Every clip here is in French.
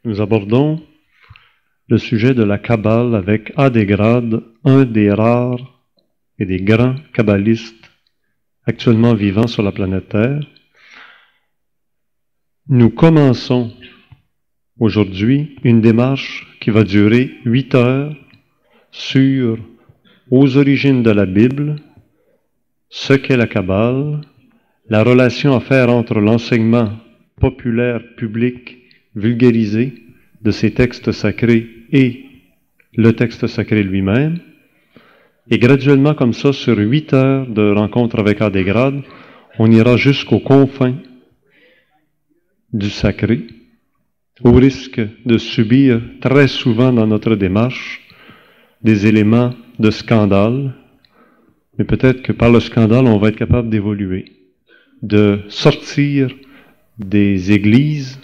Nous abordons le sujet de la Kabbale avec Adégrad, un des rares et des grands kabbalistes actuellement vivants sur la planète Terre. Nous commençons aujourd'hui une démarche qui va durer 8 heures sur aux origines de la Bible, ce qu'est la Kabbale, la relation à faire entre l'enseignement populaire, public, vulgarisé de ces textes sacrés et le texte sacré lui-même. Et graduellement, comme ça, sur 8 heures de rencontre avec Adégrad, on ira jusqu'aux confins du sacré, au risque de subir très souvent dans notre démarche des éléments de scandale, mais peut-être que par le scandale, on va être capable d'évoluer, de sortir des églises,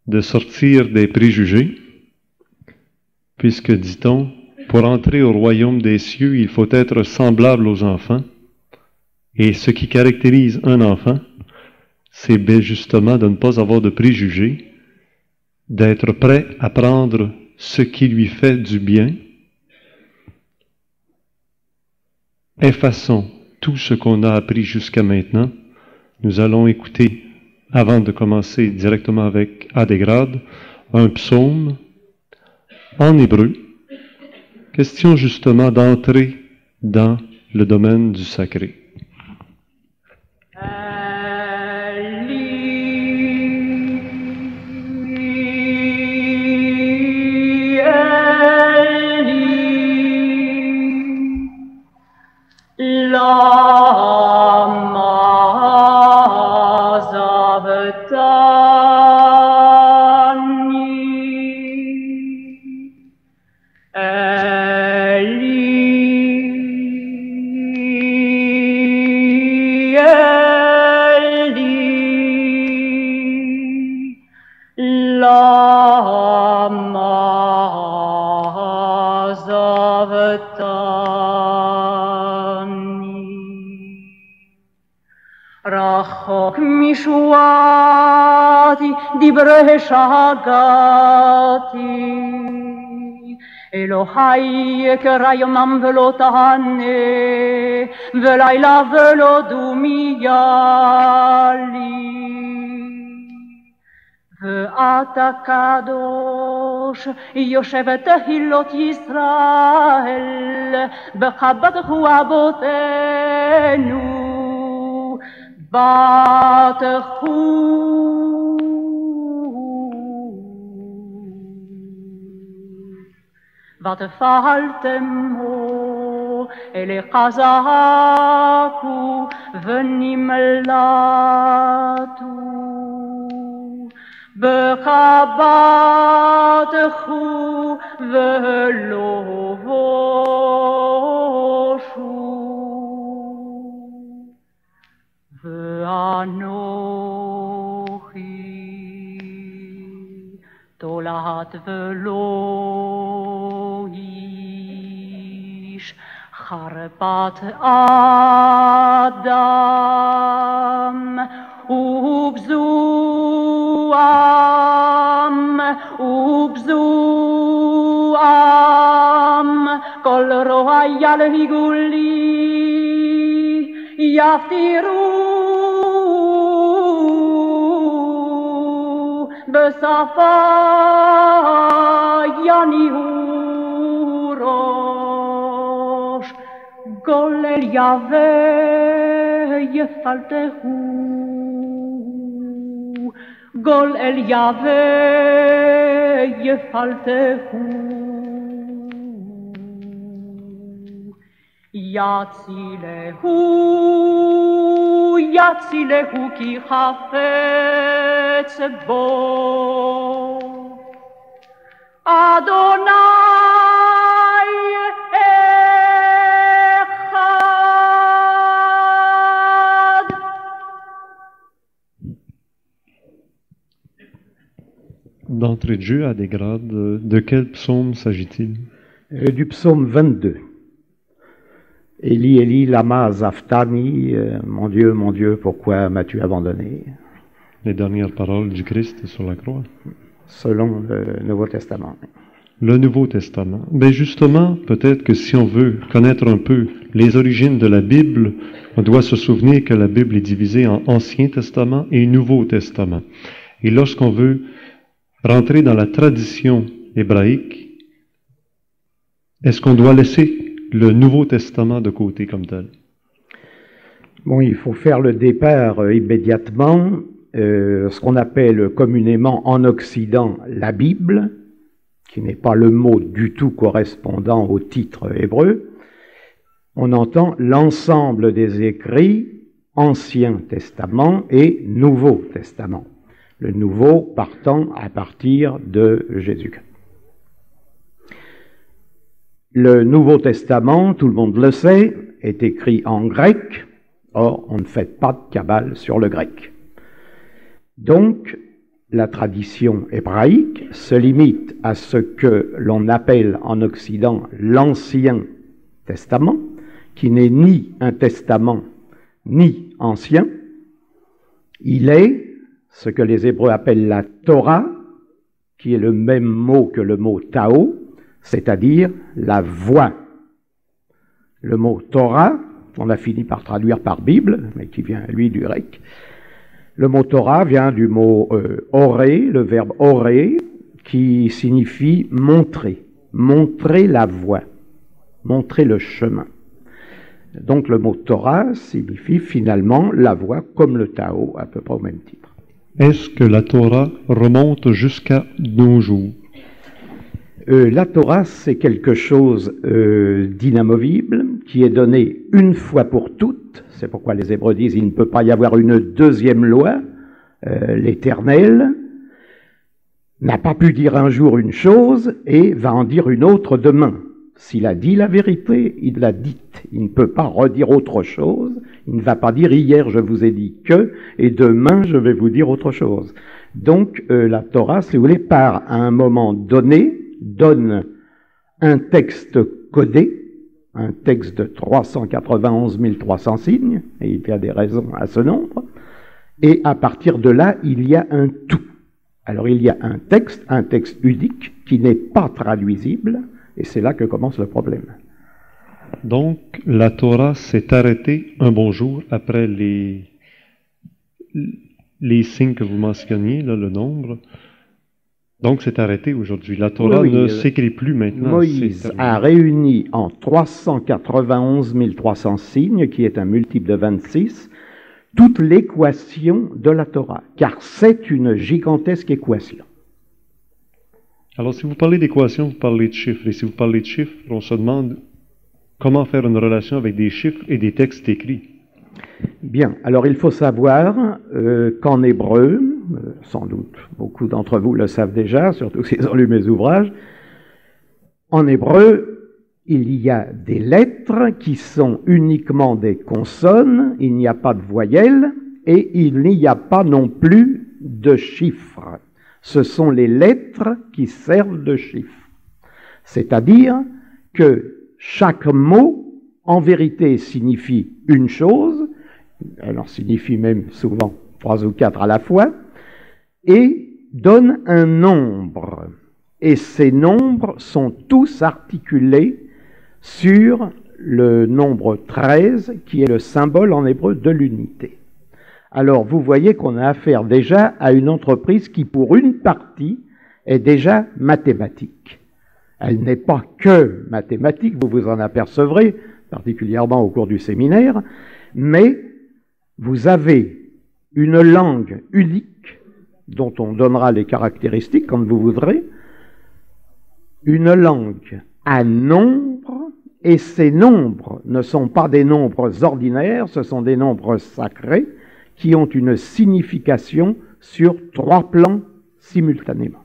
de sortir des préjugés, puisque, dit-on, pour entrer au royaume des cieux, il faut être semblable aux enfants, et ce qui caractérise un enfant, c'est bien justement de ne pas avoir de préjugés, d'être prêt à prendre ce qui lui fait du bien. Effaçons tout ce qu'on a appris jusqu'à maintenant. Nous allons écouter, avant de commencer directement avec Adégrad, un psaume en hébreu. Question justement d'entrer dans le domaine du sacré. דברי שגעתי, אלוהי יקרא יומם ולא תענה, ולילה ולא דומיה לי. ואתה קדוש, יושב תהילות ישראל, בכבודך אבותינו, בטחו. ותפעלתמו אלי חזקו ונמלטו בכבודך ולא בושו ואנוכי תולעת ולא איש חרפת אדם ובזועם כל רוע ילהיגו לי יפטירו בשפה יניעו ראש גולל יהווה יפלטהו גול אל יהווה יפלטהו יצילהו כי חפץ בו אדוני אחד. D'entrée de jeu, Adégrad, de quel psaume s'agit-il? Du psaume 22. Élie, Élie, lama zaftani, mon Dieu, pourquoi m'as-tu abandonné? Les dernières paroles du Christ sur la croix. selon le Nouveau Testament. Le Nouveau Testament. Ben justement, peut-être que si on veut connaître un peu les origines de la Bible, on doit se souvenir que la Bible est divisée en Ancien Testament et Nouveau Testament. Et lorsqu'on veut rentrer dans la tradition hébraïque, est-ce qu'on doit laisser le Nouveau Testament de côté comme tel? Bon, il faut faire le départ immédiatement. Ce qu'on appelle communément en Occident la Bible, qui n'est pas le mot du tout correspondant au titre hébreu, on entend l'ensemble des écrits Ancien Testament et Nouveau Testament. Le Nouveau partant à partir de Jésus-Christ. Le Nouveau Testament, tout le monde le sait, est écrit en grec. Or, on ne fait pas de cabale sur le grec. Donc, la tradition hébraïque se limite à ce que l'on appelle en Occident l'Ancien Testament, qui n'est ni un testament ni ancien. Il est ce que les Hébreux appellent la Torah, qui est le même mot que le mot Tao, c'est-à-dire la voix. Le mot Torah, on a fini par traduire par Bible, mais qui vient, lui, du grec. Le mot Torah vient du mot oré, le verbe oré, qui signifie montrer, montrer la voie, montrer le chemin. Donc le mot Torah signifie finalement la voie, comme le Tao, à peu près au même titre. Est-ce que la Torah remonte jusqu'à nos jours? La Torah, c'est quelque chose d'inamovible, qui est donné une fois pour toutes. C'est pourquoi les Hébreux disent il ne peut pas y avoir une deuxième loi. L'Éternel n'a pas pu dire un jour une chose et va en dire une autre demain. S'il a dit la vérité, il l'a dite. Il ne peut pas redire autre chose. Il ne va pas dire hier je vous ai dit que et demain je vais vous dire autre chose. Donc la Torah, si vous voulez, part à un moment donné, donne un texte codé, un texte de 391 300 signes, et il y a des raisons à ce nombre, et à partir de là, il y a un tout. Alors il y a un texte unique, qui n'est pas traduisible, et c'est là que commence le problème. Donc, la Torah s'est arrêtée un bon jour après les signes que vous mentionniez, là, le nombre. Donc, c'est arrêté aujourd'hui. La Torah ne s'écrit plus maintenant. Moïse a réuni en 391 300 signes, qui est un multiple de 26, toute l'équation de la Torah, car c'est une gigantesque équation. Alors, si vous parlez d'équation, vous parlez de chiffres. Et si vous parlez de chiffres, on se demande comment faire une relation avec des chiffres et des textes écrits. Bien, alors il faut savoir qu'en hébreu, sans doute beaucoup d'entre vous le savent déjà, surtout s'ils ont lu mes ouvrages, en hébreu, il y a des lettres qui sont uniquement des consonnes, il n'y a pas de voyelles et il n'y a pas non plus de chiffres. Ce sont les lettres qui servent de chiffres. C'est-à-dire que chaque mot, en vérité, signifie une chose, elle en signifie même souvent 3 ou 4 à la fois, et donne un nombre. Et ces nombres sont tous articulés sur le nombre 13, qui est le symbole en hébreu de l'unité. Alors, vous voyez qu'on a affaire déjà à une entreprise qui, pour une partie, est déjà mathématique. Elle n'est pas que mathématique, vous vous en apercevrez, particulièrement au cours du séminaire, mais vous avez une langue unique, dont on donnera les caractéristiques quand vous voudrez, une langue à nombres, et ces nombres ne sont pas des nombres ordinaires, ce sont des nombres sacrés, qui ont une signification sur 3 plans simultanément.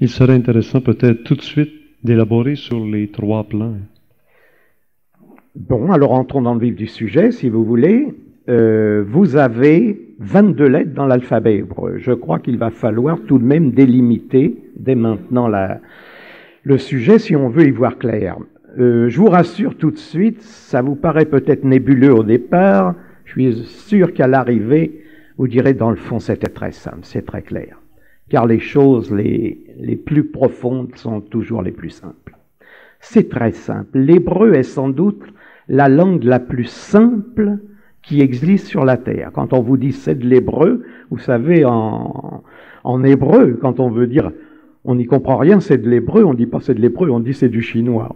Il serait intéressant peut-être tout de suite d'élaborer sur les 3 plans. Bon, alors entrons dans le vif du sujet, si vous voulez. Vous avez 22 lettres dans l'alphabet hébreu. Je crois qu'il va falloir tout de même délimiter dès maintenant le sujet si on veut y voir clair. Je vous rassure tout de suite, ça vous paraît peut-être nébuleux au départ, je suis sûr qu'à l'arrivée, vous direz dans le fond c'était très simple, c'est très clair. car les choses les plus profondes sont toujours les plus simples. C'est très simple. L'hébreu est sans doute la langue la plus simple qui existe sur la terre. Quand on vous dit c'est de l'hébreu, vous savez, en hébreu, quand on veut dire on n'y comprend rien, c'est de l'hébreu, on ne dit pas c'est de l'hébreu, on dit c'est du chinois.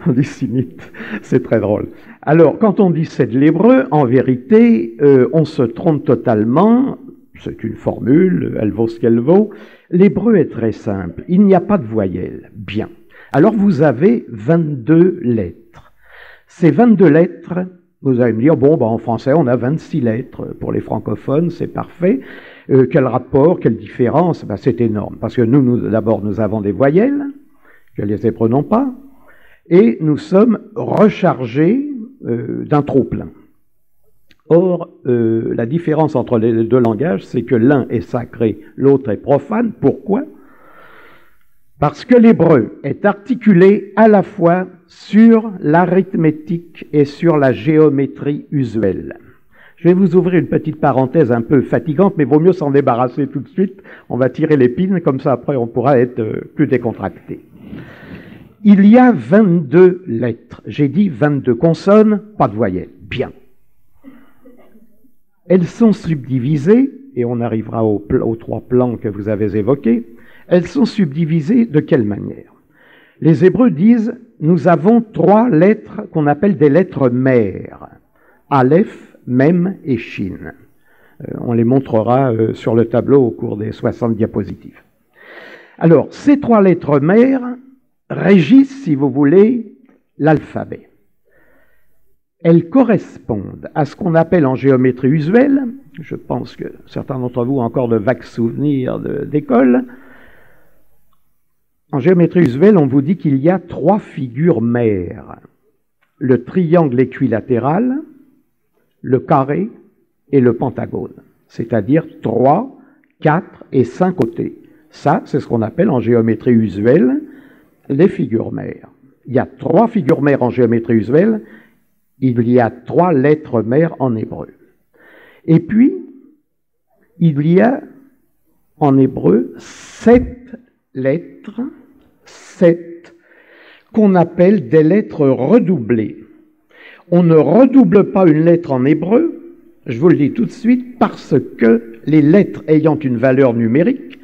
On dit sinite. C'est très drôle. Alors, quand on dit c'est de l'hébreu, en vérité, on se trompe totalement. C'est une formule, elle vaut ce qu'elle vaut. L'hébreu est très simple. Il n'y a pas de voyelles. Bien. Alors, vous avez 22 lettres. Ces 22 lettres, vous allez me dire, bon, en français, on a 26 lettres. Pour les francophones, c'est parfait. Quel rapport, quelle différence? C'est énorme. Parce que d'abord, nous avons des voyelles, que les Hébreux n'ont pas, et nous sommes rechargés d'un trop-plein. Or, la différence entre les deux langages, c'est que l'un est sacré, l'autre est profane. Pourquoi? Parce que l'hébreu est articulé à la fois sur l'arithmétique et sur la géométrie usuelle. Je vais vous ouvrir une petite parenthèse un peu fatigante, mais vaut mieux s'en débarrasser tout de suite. On va tirer l'épine, comme ça après on pourra être plus décontracté. Il y a 22 lettres. J'ai dit 22 consonnes, pas de voyelles. Bien. Elles sont subdivisées, et on arrivera aux 3 plans que vous avez évoqués. Elles sont subdivisées de quelle manière? Les Hébreux disent, nous avons 3 lettres qu'on appelle des lettres mères. Aleph, Mem et Shin. On les montrera sur le tableau au cours des 60 diapositives. Alors, ces 3 lettres mères régissent, si vous voulez, l'alphabet. Elles correspondent à ce qu'on appelle en géométrie usuelle, je pense que certains d'entre vous ont encore de vagues souvenirs d'école. En géométrie usuelle, on vous dit qu'il y a 3 figures mères. Le triangle équilatéral, le carré et le pentagone, c'est-à-dire 3, 4 et 5 côtés. Ça, c'est ce qu'on appelle en géométrie usuelle les figures mères. Il y a 3 figures mères en géométrie usuelle, il y a 3 lettres mères en hébreu. Et puis, il y a en hébreu 7 lettres, 7, qu'on appelle des lettres redoublées. On ne redouble pas une lettre en hébreu, je vous le dis tout de suite, parce que les lettres ayant une valeur numérique,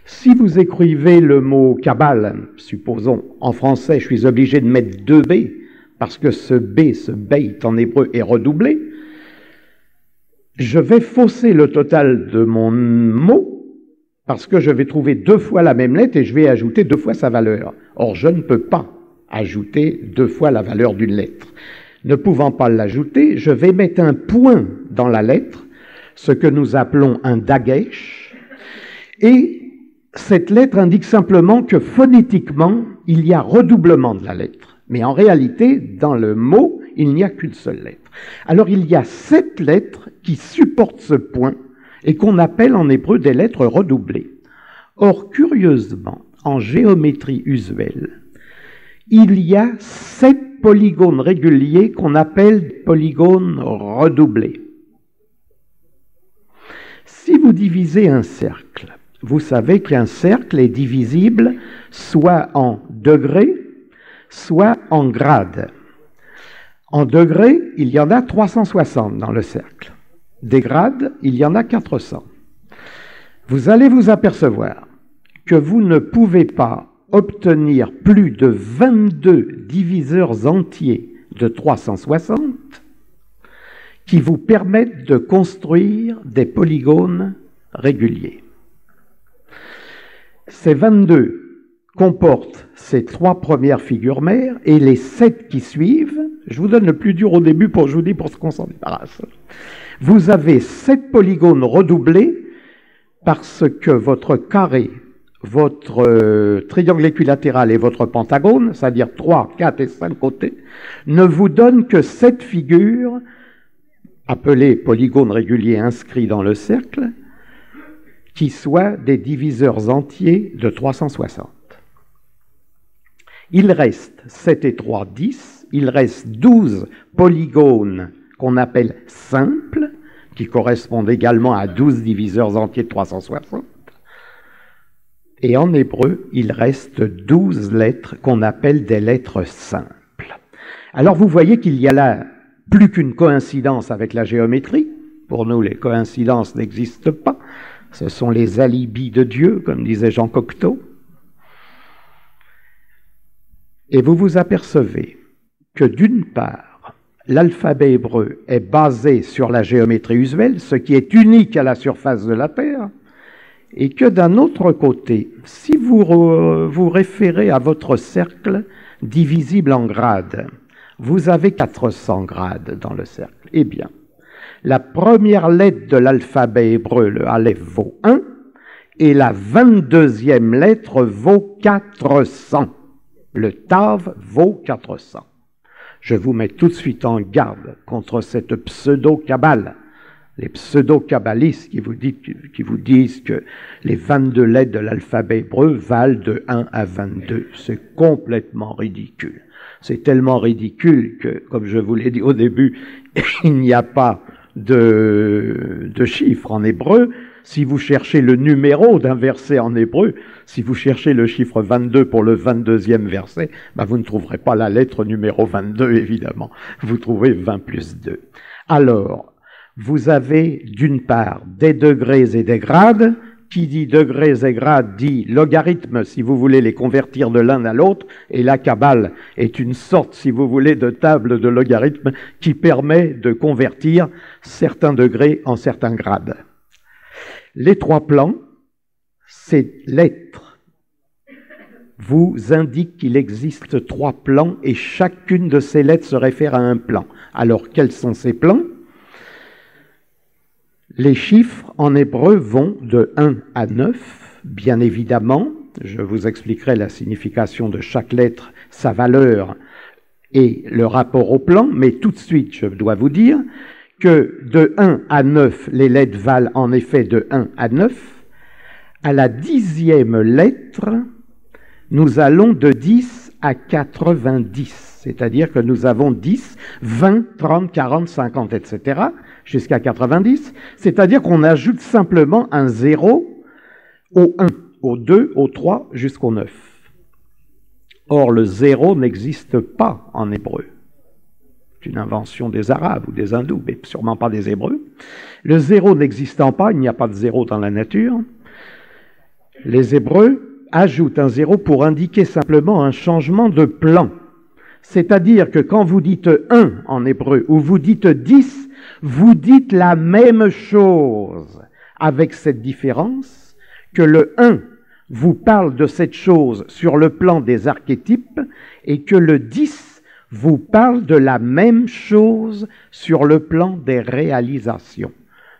si vous écrivez le mot Kabbale, supposons en français, je suis obligé de mettre 2B, parce que ce B, ce beit en hébreu est redoublé, je vais fausser le total de mon mot, parce que je vais trouver 2 fois la même lettre et je vais ajouter 2 fois sa valeur. Or, je ne peux pas ajouter 2 fois la valeur d'une lettre. Ne pouvant pas l'ajouter, je vais mettre un point dans la lettre, ce que nous appelons un dagesh, et cette lettre indique simplement que phonétiquement, il y a redoublement de la lettre. Mais en réalité, dans le mot, il n'y a qu'une seule lettre. Alors il y a 7 lettres qui supportent ce point et qu'on appelle en hébreu des lettres redoublées. Or, curieusement, en géométrie usuelle, il y a 7 polygones réguliers qu'on appelle polygones redoublés. Si vous divisez un cercle, vous savez qu'un cercle est divisible soit en degrés, soit en grades. En degrés, il y en a 360 dans le cercle. Des grades, il y en a 400. Vous allez vous apercevoir que vous ne pouvez pas obtenir plus de 22 diviseurs entiers de 360 qui vous permettent de construire des polygones réguliers. Ces 22 comportent ces 3 premières figures mères et les 7 qui suivent. Je vous donne le plus dur au début pour qu'on s'en débarrasse. Vous avez 7 polygones redoublés parce que votre carré, votre triangle équilatéral et votre pentagone, c'est-à-dire 3, 4 et 5 côtés, ne vous donnent que 7 figures, appelées polygones réguliers inscrits dans le cercle, qui soient des diviseurs entiers de 360. Il reste 7 et 3, 10, il reste 12 polygones qu'on appelle simples, qui correspondent également à 12 diviseurs entiers de 360. Et en hébreu, il reste 12 lettres qu'on appelle des lettres simples. Alors vous voyez qu'il y a là plus qu'une coïncidence avec la géométrie. Pour nous, les coïncidences n'existent pas. Ce sont les alibis de Dieu, comme disait Jean Cocteau. Et vous vous apercevez que d'une part, l'alphabet hébreu est basé sur la géométrie usuelle, ce qui est unique à la surface de la Terre, et que d'un autre côté, si vous vous référez à votre cercle divisible en grades, vous avez 400 grades dans le cercle. Eh bien, la première lettre de l'alphabet hébreu, le Aleph, vaut 1, et la 22e lettre vaut 400. Le Tav vaut 400. Je vous mets tout de suite en garde contre cette pseudo-kabbale. Les pseudo-kabbalistes qui vous disent que les 22 lettres de l'alphabet hébreu valent de 1 à 22. C'est complètement ridicule. C'est tellement ridicule que, comme je vous l'ai dit au début, il n'y a pas de chiffre en hébreu. Si vous cherchez le numéro d'un verset en hébreu, si vous cherchez le chiffre 22 pour le 22e verset, ben vous ne trouverez pas la lettre numéro 22, évidemment. Vous trouvez 20 plus 2. Alors, vous avez d'une part des degrés et des grades. Qui dit degrés et grades dit logarithme, si vous voulez les convertir de l'un à l'autre, et la Kabbale est une sorte, si vous voulez, de table de logarithme qui permet de convertir certains degrés en certains grades. Les 3 plans, ces lettres vous indiquent qu'il existe 3 plans et chacune de ces lettres se réfère à un plan. Alors, quels sont ces plans? Les chiffres en hébreu vont de 1 à 9, bien évidemment. Je vous expliquerai la signification de chaque lettre, sa valeur et le rapport au plan, mais tout de suite, je dois vous dire que de 1 à 9, les lettres valent en effet de 1 à 9. À la 10e lettre, nous allons de 10 à 90, c'est-à-dire que nous avons 10, 20, 30, 40, 50, etc., jusqu'à 90, c'est-à-dire qu'on ajoute simplement un 0 au 1, au 2, au 3, jusqu'au 9. Or, le 0 n'existe pas en hébreu. C'est une invention des Arabes ou des Hindous, mais sûrement pas des Hébreux. Le 0 n'existant pas, il n'y a pas de 0 dans la nature. Les Hébreux ajoutent un 0 pour indiquer simplement un changement de plan. C'est-à-dire que quand vous dites 1 en hébreu ou vous dites 10, vous dites la même chose, avec cette différence que le 1 vous parle de cette chose sur le plan des archétypes et que le 10 vous parle de la même chose sur le plan des réalisations.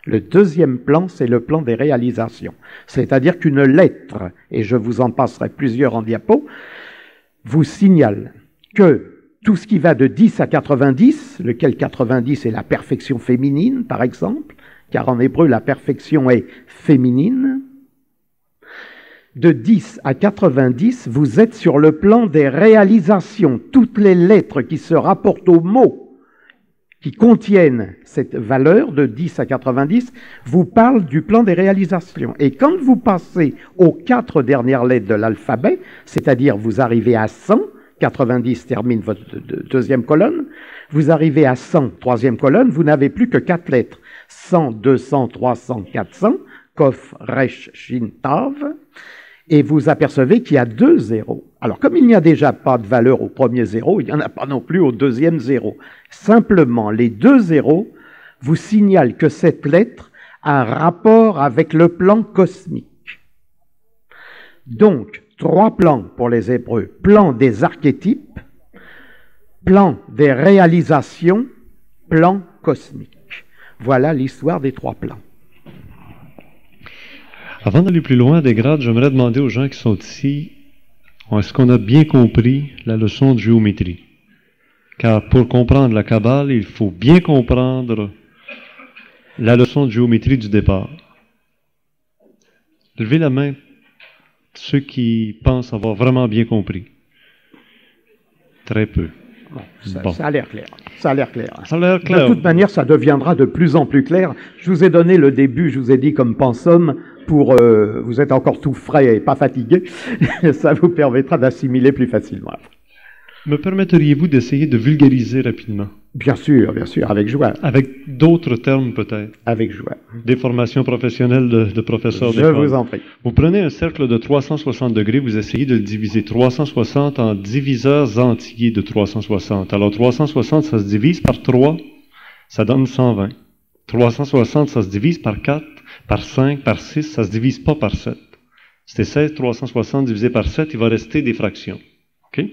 Le deuxième plan, c'est le plan des réalisations. C'est-à-dire qu'une lettre, et je vous en passerai plusieurs en diapo, vous signale que tout ce qui va de 10 à 90, lequel 90 est la perfection féminine, par exemple, car en hébreu, la perfection est féminine. De 10 à 90, vous êtes sur le plan des réalisations. Toutes les lettres qui se rapportent aux mots qui contiennent cette valeur de 10 à 90 vous parlent du plan des réalisations. Et quand vous passez aux 4 dernières lettres de l'alphabet, c'est-à-dire vous arrivez à 100, 90 termine votre deuxième colonne, vous arrivez à 100, troisième colonne, vous n'avez plus que 4 lettres. 100, 200, 300, 400, Kof, Resh, Shin, Tav, et vous apercevez qu'il y a 2 zéros. Alors, comme il n'y a déjà pas de valeur au premier zéro, il n'y en a pas non plus au deuxième zéro. Simplement, les 2 zéros vous signalent que cette lettre a un rapport avec le plan cosmique. Donc, 3 plans pour les Hébreux. Plan des archétypes, plan des réalisations, plan cosmique. Voilà l'histoire des 3 plans. Avant d'aller plus loin des grades, j'aimerais demander aux gens qui sont ici, est-ce qu'on a bien compris la leçon de géométrie? Car pour comprendre la Kabbale, il faut bien comprendre la leçon de géométrie du départ. Levez la main, ceux qui pensent avoir vraiment bien compris. Très peu. Ça a l'air clair. Ça a l'air clair. Ça a l'air clair. De toute manière, ça deviendra de plus en plus clair. Je vous ai donné le début, je vous ai dit comme pensum, vous êtes encore tout frais et pas fatigué, ça vous permettra d'assimiler plus facilement. Me permetteriez-vous d'essayer de vulgariser rapidement? Bien sûr, avec joie. Avec d'autres termes peut-être? Avec joie. Des formations professionnelles de professeurs Je d'école. vous en prie. Vous prenez un cercle de 360 degrés, vous essayez de le diviser 360 en diviseurs entiers de 360. Alors 360, ça se divise par 3, ça donne 120. 360, ça se divise par 4, par 5, par 6, ça se divise pas par 7. C'était 16, 360 divisé par 7, il va rester des fractions. OK?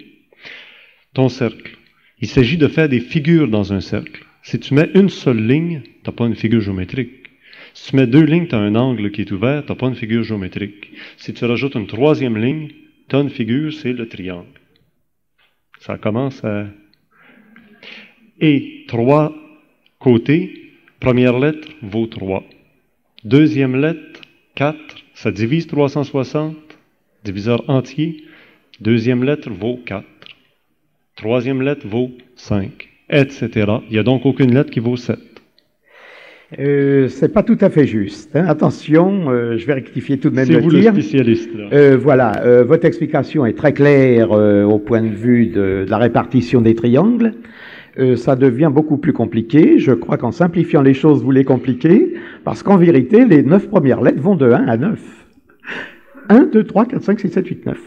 Ton cercle. Il s'agit de faire des figures dans un cercle. Si tu mets une seule ligne, tu n'as pas une figure géométrique. Si tu mets deux lignes, tu as un angle qui est ouvert, tu n'as pas une figure géométrique. Si tu rajoutes une troisième ligne, tu as une figure, c'est le triangle. Ça commence à... Et 3 côtés, première lettre vaut 3. Deuxième lettre, 4, ça divise 360, diviseur entier. Deuxième lettre vaut 4. Troisième lettre vaut 5, etc. Il n'y a donc aucune lettre qui vaut 7. C'est pas tout à fait juste. Hein. Attention, je vais rectifier tout de même C'est le vous tir. le spécialiste. Là. Voilà, votre explication est très claire au point de vue de la répartition des triangles. Ça devient beaucoup plus compliqué. Je crois qu'en simplifiant les choses, vous les compliquez, parce qu'en vérité, les 9 premières lettres vont de 1 à 9. 1, 2, 3, 4, 5, 6, 7, 8, 9.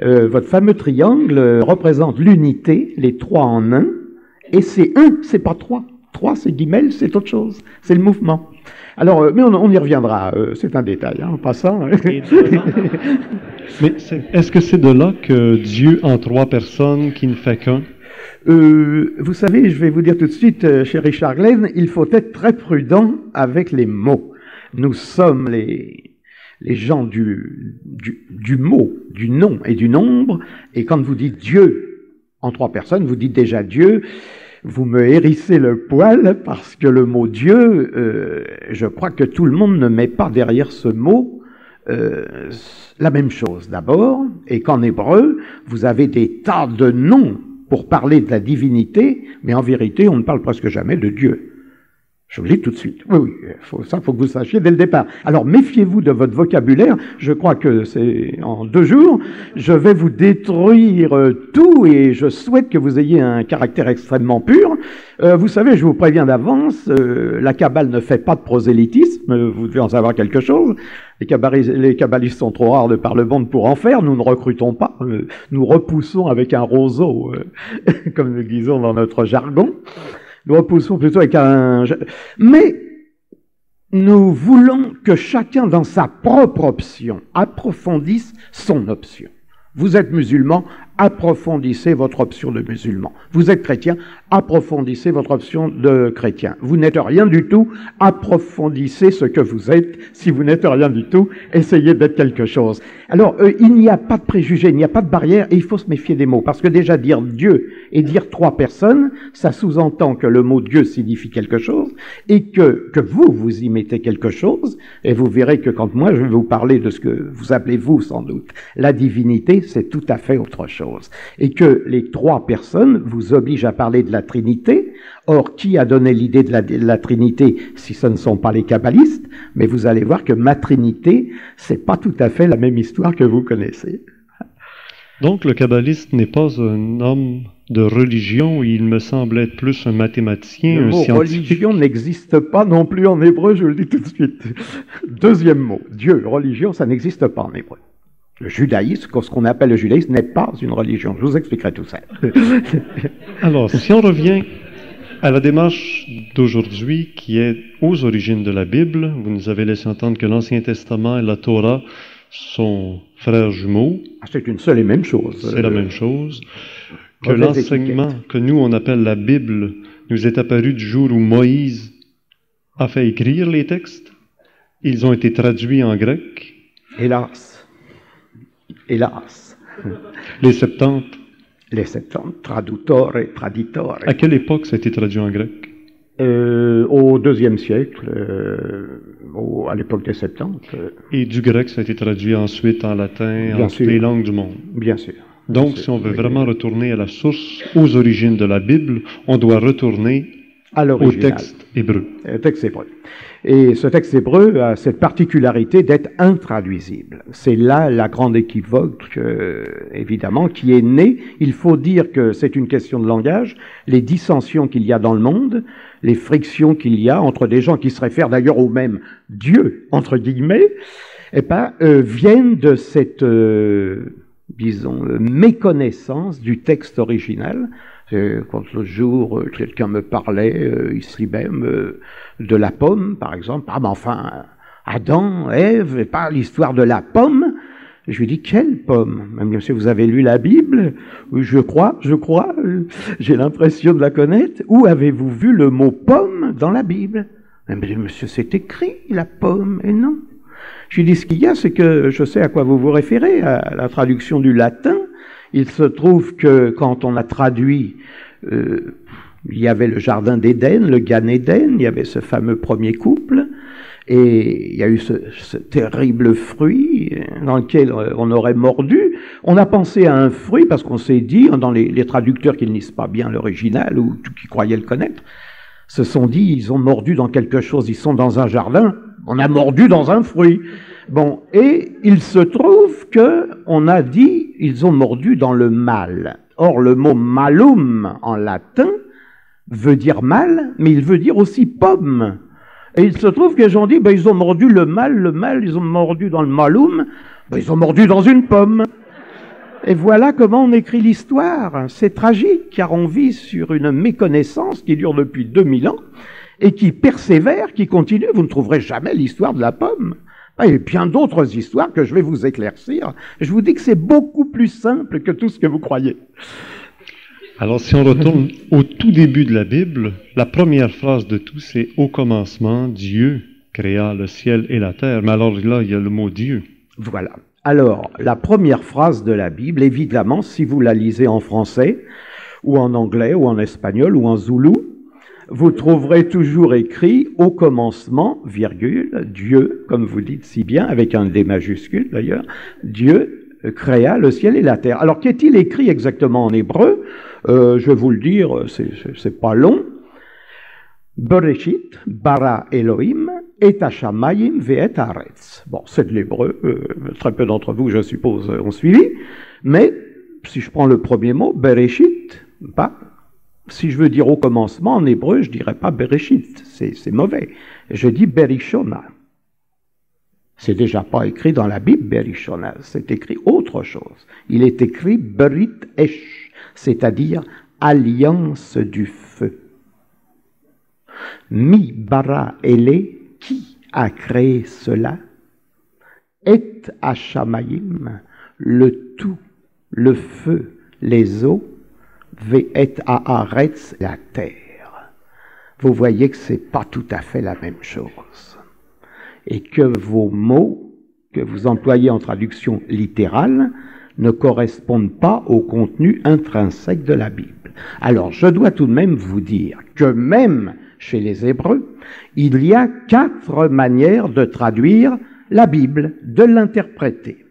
Votre fameux triangle représente l'unité, les 3 en 1, et c'est 1, c'est pas 3. 3, c'est guimel, c'est autre chose, c'est le mouvement. Alors, mais on y reviendra, c'est un détail, hein, en passant. Mais est-ce que c'est de là que Dieu en 3 personnes qui ne fait qu'un? Vous savez, je vais vous dire tout de suite, chez Richard Glenn, il faut être très prudent avec les mots. Nous sommes les gens du mot, du nom et du nombre, et quand vous dites Dieu en 3 personnes, vous dites déjà Dieu, vous me hérissez le poil, parce que le mot Dieu, je crois que tout le monde ne met pas derrière ce mot la même chose d'abord, et qu'en hébreu, vous avez des tas de noms pour parler de la divinité, mais en vérité, on ne parle presque jamais de Dieu. Je vous le dis tout de suite. Oui, ça faut que vous sachiez dès le départ. Alors, méfiez-vous de votre vocabulaire. Je crois que c'est en 2 jours. Je vais vous détruire tout et je souhaite que vous ayez un caractère extrêmement pur. Vous savez, je vous préviens d'avance, la Kabbale ne fait pas de prosélytisme. Vous devez en savoir quelque chose. Les kabbalistes sont trop rares de par le monde pour en faire. Nous ne recrutons pas. Nous repoussons avec un roseau, comme nous disons dans notre jargon. Nous repoussons plutôt avec un... Mais nous voulons que chacun, dans sa propre option, approfondisse son option. Vous êtes musulman, approfondissez votre option de musulman. Vous êtes chrétien, approfondissez votre option de chrétien. Vous n'êtes rien du tout, approfondissez ce que vous êtes. Si vous n'êtes rien du tout, essayez d'être quelque chose. Alors, il n'y a pas de préjugés, il n'y a pas de barrière, et il faut se méfier des mots. Parce que déjà, dire Dieu et dire 3 personnes, ça sous-entend que le mot Dieu signifie quelque chose, et que vous y mettez quelque chose, et vous verrez que quand moi, je vais vous parler de ce que vous appelez vous, sans doute, la divinité, c'est tout à fait autre chose. Et que les 3 personnes vous obligent à parler de la Trinité. Or, qui a donné l'idée de la Trinité si ce ne sont pas les kabbalistes? Mais vous allez voir que ma Trinité, c'est pas tout à fait la même histoire que vous connaissez. Donc, le kabbaliste n'est pas un homme de religion, il me semble être plus un mathématicien, un scientifique. Le mot religion n'existe pas non plus en hébreu, je vous le dis tout de suite. Deuxième mot, Dieu, religion, ça n'existe pas en hébreu. Le judaïsme, ce qu'on appelle le judaïsme, n'est pas une religion. Je vous expliquerai tout ça. Alors, si on revient à la démarche d'aujourd'hui qui est aux origines de la Bible, vous nous avez laissé entendre que l'Ancien Testament et la Torah sont frères jumeaux. C'est une seule et même chose. C'est la même chose. Que l'enseignement que nous, on appelle la Bible, nous est apparu du jour où Moïse a fait écrire les textes. Ils ont été traduits en grec. Hélas. Hélas. Les Septante. Les Septante, traductore, traditore. À quelle époque ça a été traduit en grec? Au IIe siècle, à l'époque des Septante. Et du grec, ça a été traduit ensuite en latin, bien en toutes les langues du monde. Bien sûr. Donc, si on veut vraiment retourner à la source, aux origines de la Bible, on doit retourner à au l'original. texte hébreu. Texte hébreu. Et ce texte hébreu a cette particularité d'être intraduisible. C'est là la grande équivoque, évidemment, qui est née. Il faut dire que c'est une question de langage. Les dissensions qu'il y a dans le monde, les frictions qu'il y a entre des gens qui se réfèrent d'ailleurs au même Dieu, entre guillemets, viennent de cette, disons, méconnaissance du texte original. Quand l'autre jour, quelqu'un me parlait, ici même, de la pomme, par exemple. Ah, mais enfin, Adam, Ève, et pas l'histoire de la pomme. Je lui dis, quelle pomme? Même si vous avez lu la Bible, je crois, j'ai l'impression de la connaître. Où avez-vous vu le mot pomme dans la Bible? Mais monsieur, c'est écrit, la pomme, et non. Je lui dis, ce qu'il y a, c'est que je sais à quoi vous vous référez, à la traduction du latin. Il se trouve que quand on a traduit, il y avait le jardin d'Éden, le Gan Éden, il y avait ce fameux premier couple, et il y a eu ce terrible fruit dans lequel on aurait mordu. On a pensé à un fruit parce qu'on s'est dit, dans les traducteurs qui ne lisent pas bien l'original ou qui croyaient le connaître, se sont dit, ils ont mordu dans quelque chose, ils sont dans un jardin, on a mordu dans un fruit. Bon, et il se trouve que on a dit, ils ont mordu dans le mal. Or, le mot malum en latin veut dire mal, mais il veut dire aussi pomme. Et il se trouve que les gens disent, ils ont mordu le mal, ils ont mordu dans le malum, ils ont mordu dans une pomme. Et voilà comment on écrit l'histoire. C'est tragique, car on vit sur une méconnaissance qui dure depuis 2000 ans, et qui persévère, qui continue. Vous ne trouverez jamais l'histoire de la pomme. Il y a bien d'autres histoires que je vais vous éclaircir. Je vous dis que c'est beaucoup plus simple que tout ce que vous croyez. Alors, si on retourne au tout début de la Bible, la première phrase de tout, c'est « Au commencement, Dieu créa le ciel et la terre ». Mais alors là, il y a le mot « Dieu ». Voilà. Alors, la première phrase de la Bible, évidemment, si vous la lisez en français, ou en anglais, ou en espagnol, ou en zoulou, vous trouverez toujours écrit « Au commencement, virgule, Dieu », comme vous dites si bien, avec un D majuscule d'ailleurs, Dieu créa le ciel et la terre. Alors, qu'est-il écrit exactement en hébreu? Je vais vous le dire, c'est pas long. Bereshit, bara Elohim, et hashamayim ve'et haaretz. Bon, c'est de l'hébreu, très peu d'entre vous, je suppose, ont suivi, mais si je prends le premier mot, Bereshit, si je veux dire au commencement, en hébreu, je ne dirais pas Bereshit, c'est mauvais. Je dis Berishona. C'est déjà pas écrit dans la Bible, Berishona, c'est écrit autre chose. Il est écrit Berit Esh, c'est-à-dire alliance du feu. Mi bara ele, qui a créé cela? Et hashamayim, le tout, le feu, les eaux, ve'et haaretz, la terre. Vous voyez que c'est pas tout à fait la même chose. Et que vos mots, que vous employez en traduction littérale, ne correspondent pas au contenu intrinsèque de la Bible. Alors, je dois tout de même vous dire que même chez les Hébreux, il y a 4 manières de traduire la Bible, de l'interpréter.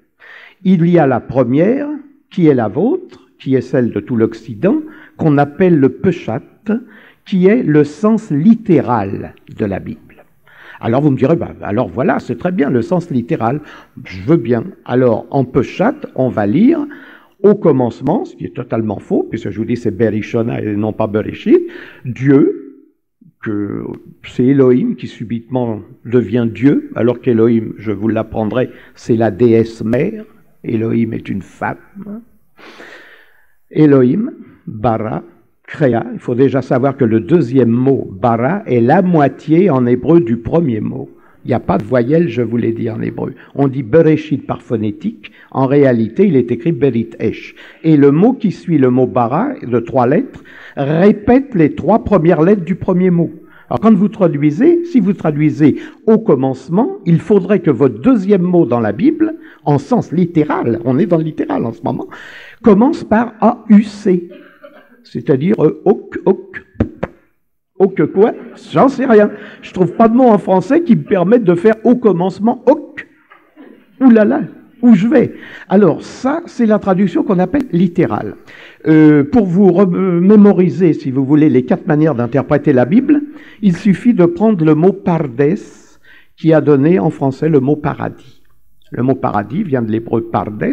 Il y a la première, qui est la vôtre, qui est celle de tout l'Occident, qu'on appelle le peshat, qui est le sens littéral de la Bible. Alors vous me direz, alors voilà, c'est très bien, le sens littéral, je veux bien. Alors en peshat, on va lire au commencement, ce qui est totalement faux, puisque je vous dis c'est Berishona et non pas Bereshit, Dieu, que c'est Elohim qui subitement devient Dieu, alors qu'Elohim, je vous l'apprendrai, c'est la déesse mère, Elohim est une femme. Elohim, bara, créa. Il faut déjà savoir que le deuxième mot, bara, est la moitié en hébreu du premier mot. Il n'y a pas de voyelle, je vous l'ai dit en hébreu. On dit bereshit par phonétique. En réalité, il est écrit berit esh. Et le mot qui suit le mot bara, de 3 lettres, répète les 3 premières lettres du premier mot. Alors quand vous traduisez, si vous traduisez au commencement, il faudrait que votre deuxième mot dans la Bible, en sens littéral, on est dans le littéral en ce moment, commence par A-U-C. C'est-à-dire ok. Ok quoi? J'en sais rien. Je trouve pas de mot en français qui me permette de faire au commencement ok. Ouh là là. où je vais. Alors ça, c'est la traduction qu'on appelle littérale. Pour vous mémoriser, si vous voulez, les 4 manières d'interpréter la Bible, il suffit de prendre le mot pardes, qui a donné en français le mot paradis. Le mot paradis vient de l'hébreu pardes,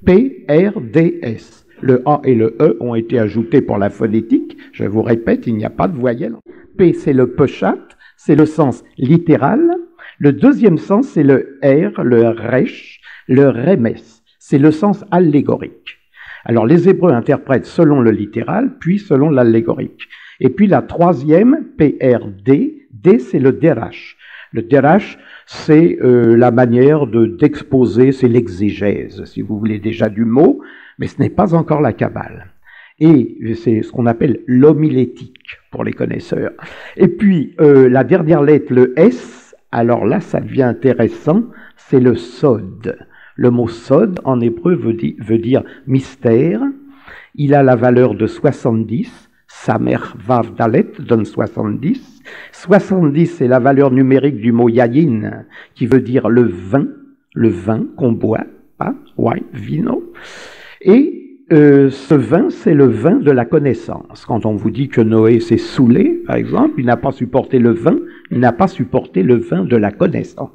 P-R-D-S. Le A et le E ont été ajoutés pour la phonétique. Je vous répète, il n'y a pas de voyelle. P, c'est le peshat, c'est le sens littéral. Le deuxième sens, c'est le R, le resh, le remes. C'est le sens allégorique. Alors, les Hébreux interprètent selon le littéral, puis selon l'allégorique. Et puis la troisième, P-R-D, D, c'est le derash. Le derash, c'est la manière d'exposer, c'est l'exégèse, si vous voulez déjà du mot, mais ce n'est pas encore la Kabbale. Et c'est ce qu'on appelle l'homilétique, pour les connaisseurs. Et puis, la dernière lettre, le S, alors là, ça devient intéressant, c'est le sod. Le mot sod, en hébreu, veut dire mystère. Il a la valeur de 70. Samer Vav Dalet donne 70. 70, c'est la valeur numérique du mot yayin, qui veut dire le vin qu'on boit, hein, wine, vino. Et ce vin, c'est le vin de la connaissance. Quand on vous dit que Noé s'est saoulé, par exemple, il n'a pas supporté le vin, il n'a pas supporté le vin de la connaissance.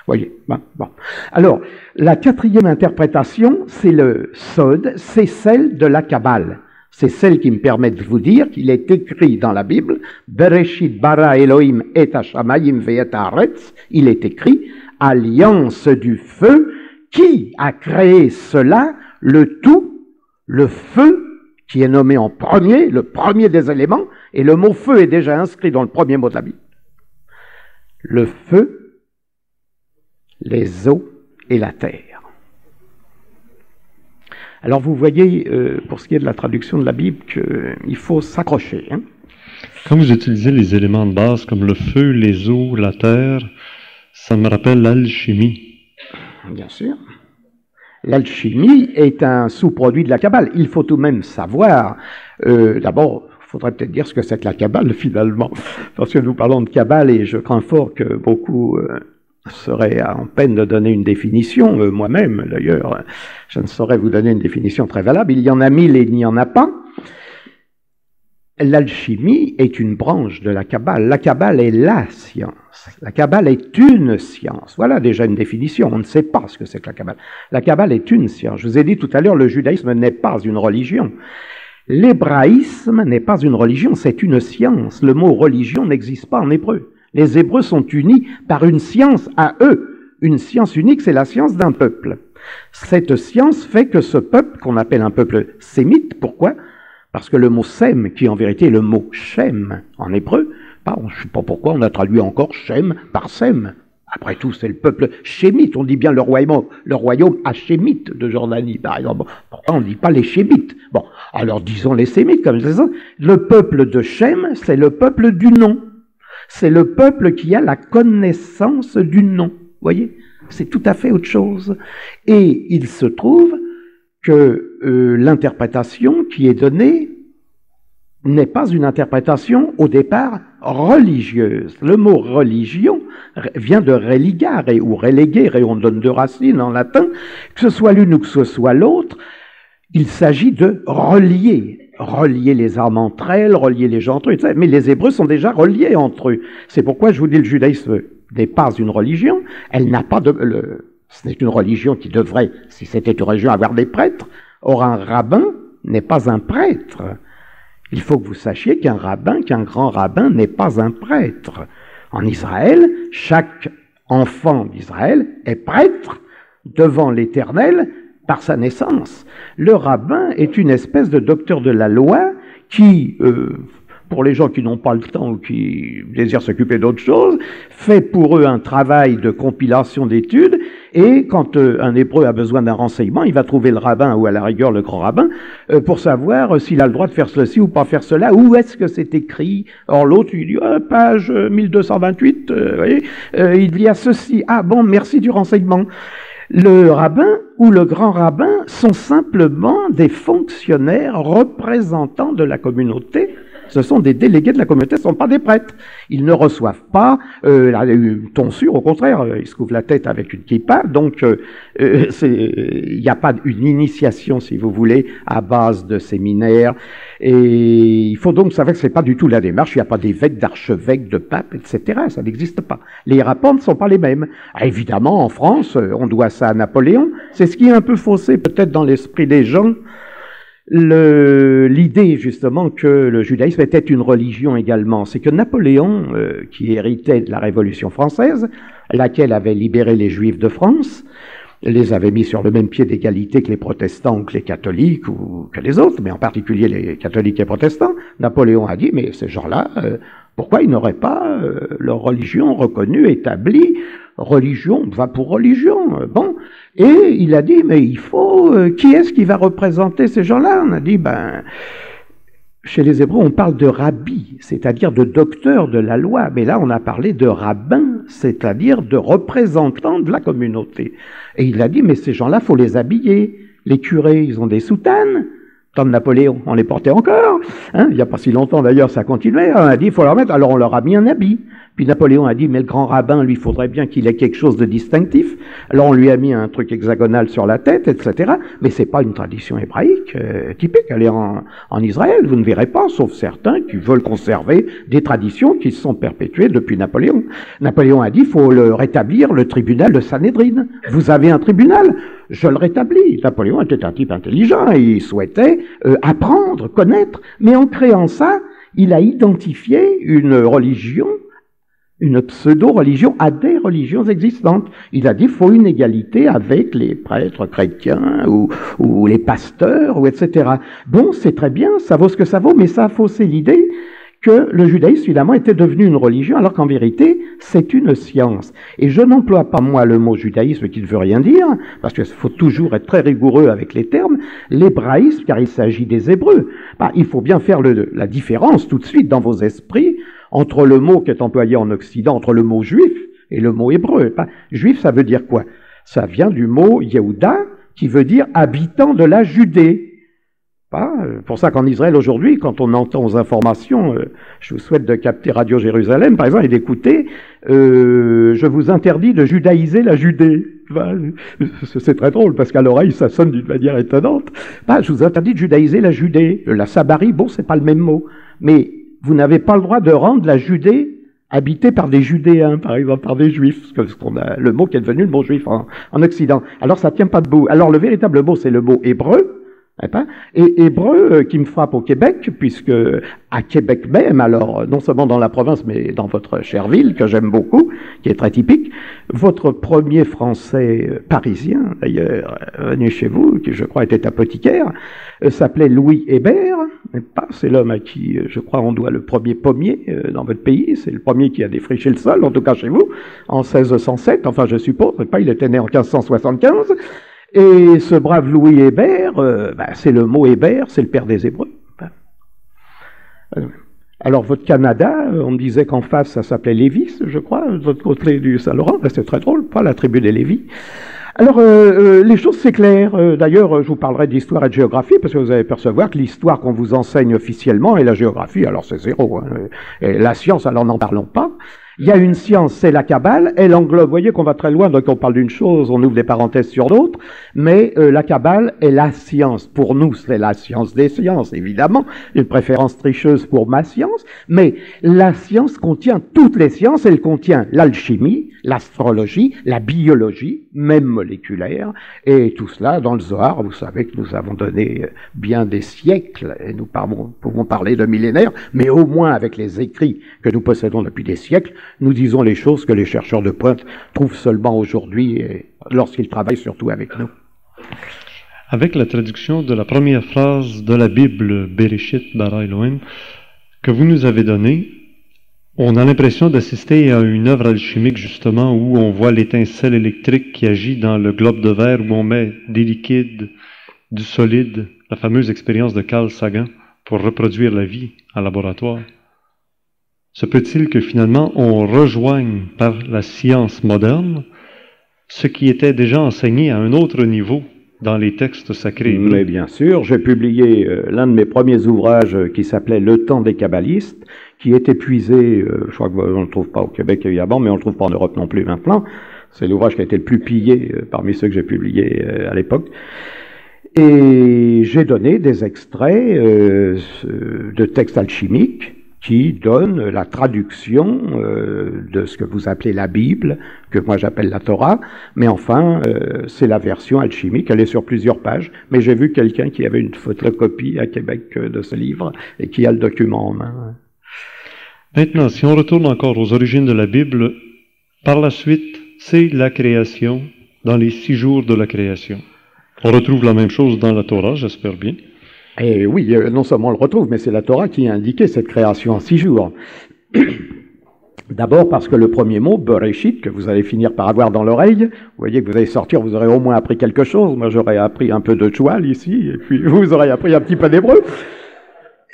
Voyez, bon. Alors, la 4e interprétation, c'est le sod, c'est celle de la Kabbale. C'est celle qui me permet de vous dire qu'il est écrit dans la Bible, Bereshit bara Elohim et hashamayim ve'et haaretz, il est écrit, alliance du feu, qui a créé cela, le tout, le feu, qui est nommé en premier, le premier des éléments, et le mot feu est déjà inscrit dans le premier mot de la Bible. Le feu, les eaux et la terre. Alors vous voyez, pour ce qui est de la traduction de la Bible, qu'il faut s'accrocher. Hein? Quand vous utilisez les éléments de base comme le feu, les eaux, la terre, ça me rappelle l'alchimie. Bien sûr. L'alchimie est un sous-produit de la Kabbale. Il faut tout de même savoir, d'abord, il faudrait peut-être dire ce que c'est que la Kabbale finalement, parce que nous parlons de Kabbale et je crains fort que beaucoup seraient en peine de donner une définition, moi-même d'ailleurs, je ne saurais vous donner une définition très valable, il y en a 1000 et il n'y en a pas. L'alchimie est une branche de la Kabbale. La Kabbale est la science. La Kabbale est une science. Voilà déjà une définition. On ne sait pas ce que c'est que la Kabbale. La Kabbale est une science. Je vous ai dit tout à l'heure, le judaïsme n'est pas une religion. L'hébraïsme n'est pas une religion, c'est une science. Le mot religion n'existe pas en hébreu. Les Hébreux sont unis par une science à eux. Une science unique, c'est la science d'un peuple. Cette science fait que ce peuple, qu'on appelle un peuple sémite, pourquoi ? Parce que le mot Sem, qui en vérité est le mot Shem en hébreu, je ne sais pas pourquoi on a traduit encore Shem par Sem. Après tout, c'est le peuple Shémite. On dit bien le royaume hachémite de Jordanie, par exemple. Pourquoi on ne dit pas les Shémites? Bon, alors disons les Sémites, comme c'est ça. Le peuple de Shem, c'est le peuple du nom. C'est le peuple qui a la connaissance du nom. Vous voyez? C'est tout à fait autre chose. Et il se trouve que l'interprétation qui est donnée n'est pas une interprétation au départ religieuse. Le mot religion vient de religare ou relegere, et on donne deux racines en latin, que ce soit l'une ou que ce soit l'autre, il s'agit de relier les âmes entre elles, relier les gens entre eux, etc. Mais les Hébreux sont déjà reliés entre eux. C'est pourquoi je vous dis le judaïsme n'est pas une religion, elle n'a pas de... Ce n'est une religion qui devrait, si c'était une religion, avoir des prêtres. Or, un rabbin n'est pas un prêtre. Il faut que vous sachiez qu'un grand rabbin n'est pas un prêtre. En Israël, chaque enfant d'Israël est prêtre devant l'Éternel par sa naissance. Le rabbin est une espèce de docteur de la loi qui... pour les gens qui n'ont pas le temps ou qui désirent s'occuper d'autre chose, fait pour eux un travail de compilation d'études, et quand un Hébreu a besoin d'un renseignement, il va trouver le rabbin, ou à la rigueur le grand rabbin, pour savoir s'il a le droit de faire ceci ou pas faire cela, où est-ce que c'est écrit. Or l'autre, il dit, page 1228, vous voyez, il y a ceci. Ah bon, merci du renseignement. Le rabbin ou le grand rabbin sont simplement des fonctionnaires représentants de la communauté Ce sont des délégués de la communauté, ce ne sont pas des prêtres. Ils ne reçoivent pas une tonsure, au contraire, ils se couvrent la tête avec une kippa, donc il n'y a pas une initiation, si vous voulez, à base de séminaire. Et il faut donc savoir que ce n'est pas du tout la démarche, il n'y a pas d'évêques, d'archevêques, de papes, etc. Ça n'existe pas. Les rapports ne sont pas les mêmes. Ah, évidemment, en France, on doit ça à Napoléon. C'est ce qui est un peu faussé peut-être dans l'esprit des gens. L'idée justement que le judaïsme était une religion également, c'est que Napoléon, qui héritait de la Révolution française, laquelle avait libéré les Juifs de France, les avait mis sur le même pied d'égalité que les protestants ou que les catholiques ou que les autres, mais en particulier les catholiques et protestants. Napoléon a dit, mais ces gens-là, pourquoi ils n'auraient pas leur religion reconnue, établie? Religion va pour religion, bon. Et il a dit, mais il faut, qui est-ce qui va représenter ces gens-là? On a dit, chez les Hébreux, on parle de rabbi, c'est-à-dire de docteur de la loi, mais là, on a parlé de rabbin, c'est-à-dire de représentant de la communauté. Et il a dit, mais ces gens-là, faut les habiller. Les curés, ils ont des soutanes. Temps de Napoléon, on les portait encore. Hein, il n'y a pas si longtemps d'ailleurs, ça continuait. On a dit, il faut leur mettre. Alors on leur a mis un habit. Puis Napoléon a dit, mais le grand rabbin, lui, il faudrait bien qu'il ait quelque chose de distinctif. Alors on lui a mis un truc hexagonal sur la tête, etc. Mais c'est pas une tradition hébraïque typique. Elle est en Israël, vous ne verrez pas, sauf certains qui veulent conserver des traditions qui se sont perpétuées depuis Napoléon. Napoléon a dit, il faut le rétablir, le tribunal de Sanhédrin. Vous avez un tribunal, je le rétablis. Napoléon était un type intelligent et il souhaitait apprendre, connaître. Mais en créant ça, il a identifié une religion, une pseudo-religion à des religions existantes. Il a dit, il faut une égalité avec les prêtres chrétiens ou les pasteurs, ou etc. Bon, c'est très bien, ça vaut ce que ça vaut, mais ça a faussé l'idée que le judaïsme, finalement, était devenu une religion, alors qu'en vérité, c'est une science. Et je n'emploie pas, moi, le mot judaïsme qui ne veut rien dire, parce qu'il faut toujours être très rigoureux avec les termes, l'hébraïsme, car il s'agit des Hébreux. Il faut bien faire la différence tout de suite dans vos esprits entre le mot qui est employé en Occident, entre le mot juif et le mot hébreu. Juif, ça veut dire quoi? Ça vient du mot Yehuda, qui veut dire habitant de la Judée. Pour ça qu'en Israël aujourd'hui, quand on entend aux informations, je vous souhaite de capter Radio Jérusalem, par exemple, et d'écouter, je vous interdis de judaïser la Judée. C'est très drôle, parce qu'à l'oreille, ça sonne d'une manière étonnante. Je vous interdis de judaïser la Judée. La Sabarie, bon, c'est pas le même mot. Mais vous n'avez pas le droit de rendre la Judée habitée par des Judéens, par exemple, par des Juifs, parce qu'on a le mot qui est devenu le mot juif en Occident. Alors ça tient pas debout. Alors le véritable mot, c'est le mot hébreu, et hébreu qui me frappe au Québec, puisque à Québec même, alors non seulement dans la province, mais dans votre chère ville, que j'aime beaucoup, qui est très typique, votre premier Français parisien, d'ailleurs, venu chez vous, qui je crois était apothicaire, s'appelait Louis Hébert, c'est l'homme à qui, je crois, on doit le premier pommier dans votre pays, c'est le premier qui a défriché le sol, en tout cas chez vous, en 1607, enfin je suppose, il était né en 1575, et ce brave Louis Hébert, c'est le mot Hébert, c'est le père des Hébreux. Alors votre Canada, on me disait qu'en face ça s'appelait Lévis, je crois, de l'autre côté du Saint-Laurent, c'est très drôle, pas la tribu des Lévis. Alors les choses c'est clair, d'ailleurs je vous parlerai d'histoire et de géographie, parce que vous allez percevoir que l'histoire qu'on vous enseigne officiellement et la géographie, alors c'est zéro, et la science, alors n'en parlons pas. Il y a une science, c'est la Kabbale, elle englobe, vous voyez qu'on va très loin, donc on parle d'une chose, on ouvre des parenthèses sur d'autres, mais la Kabbale est la science. Pour nous, c'est la science des sciences, évidemment, une préférence tricheuse pour ma science, mais la science contient toutes les sciences, elle contient l'alchimie, l'astrologie, la biologie, même moléculaire, et tout cela dans le Zohar. Vous savez que nous avons donné bien des siècles, et nous pouvons parler de millénaires, mais au moins avec les écrits que nous possédons depuis des siècles, nous disons les choses que les chercheurs de pointe trouvent seulement aujourd'hui, et lorsqu'ils travaillent surtout avec nous. Avec la traduction de la première phrase de la Bible, Bereshit bara Elohim, que vous nous avez donnée, on a l'impression d'assister à une œuvre alchimique, justement, où on voit l'étincelle électrique qui agit dans le globe de verre, où on met des liquides, du solide, la fameuse expérience de Carl Sagan, pour reproduire la vie en laboratoire. Se peut-il que finalement on rejoigne par la science moderne ce qui était déjà enseigné à un autre niveau dans les textes sacrés hébreux. Mais bien sûr, j'ai publié l'un de mes premiers ouvrages qui s'appelait Le temps des kabbalistes, qui est épuisé, je crois qu'on ne le trouve pas au Québec évidemment, mais on ne le trouve pas en Europe non plus maintenant. C'est l'ouvrage qui a été le plus pillé parmi ceux que j'ai publiés à l'époque. Et j'ai donné des extraits de textes alchimiques qui donnent la traduction de ce que vous appelez la Bible, que moi j'appelle la Torah, mais enfin, c'est la version alchimique, elle est sur plusieurs pages, mais j'ai vu quelqu'un qui avait une photocopie à Québec de ce livre et qui a le document en main. Maintenant, si on retourne encore aux origines de la Bible, par la suite, c'est la création, dans les 6 jours de la création. On retrouve la même chose dans la Torah, j'espère bien. Et oui, non seulement on le retrouve, mais c'est la Torah qui a indiqué cette création en 6 jours. D'abord parce que le premier mot, Bereshit, que vous allez finir par avoir dans l'oreille, vous voyez que vous allez sortir, vous aurez au moins appris quelque chose. Moi, j'aurais appris un peu de Tchoual ici, et puis vous aurez appris un petit peu d'hébreu.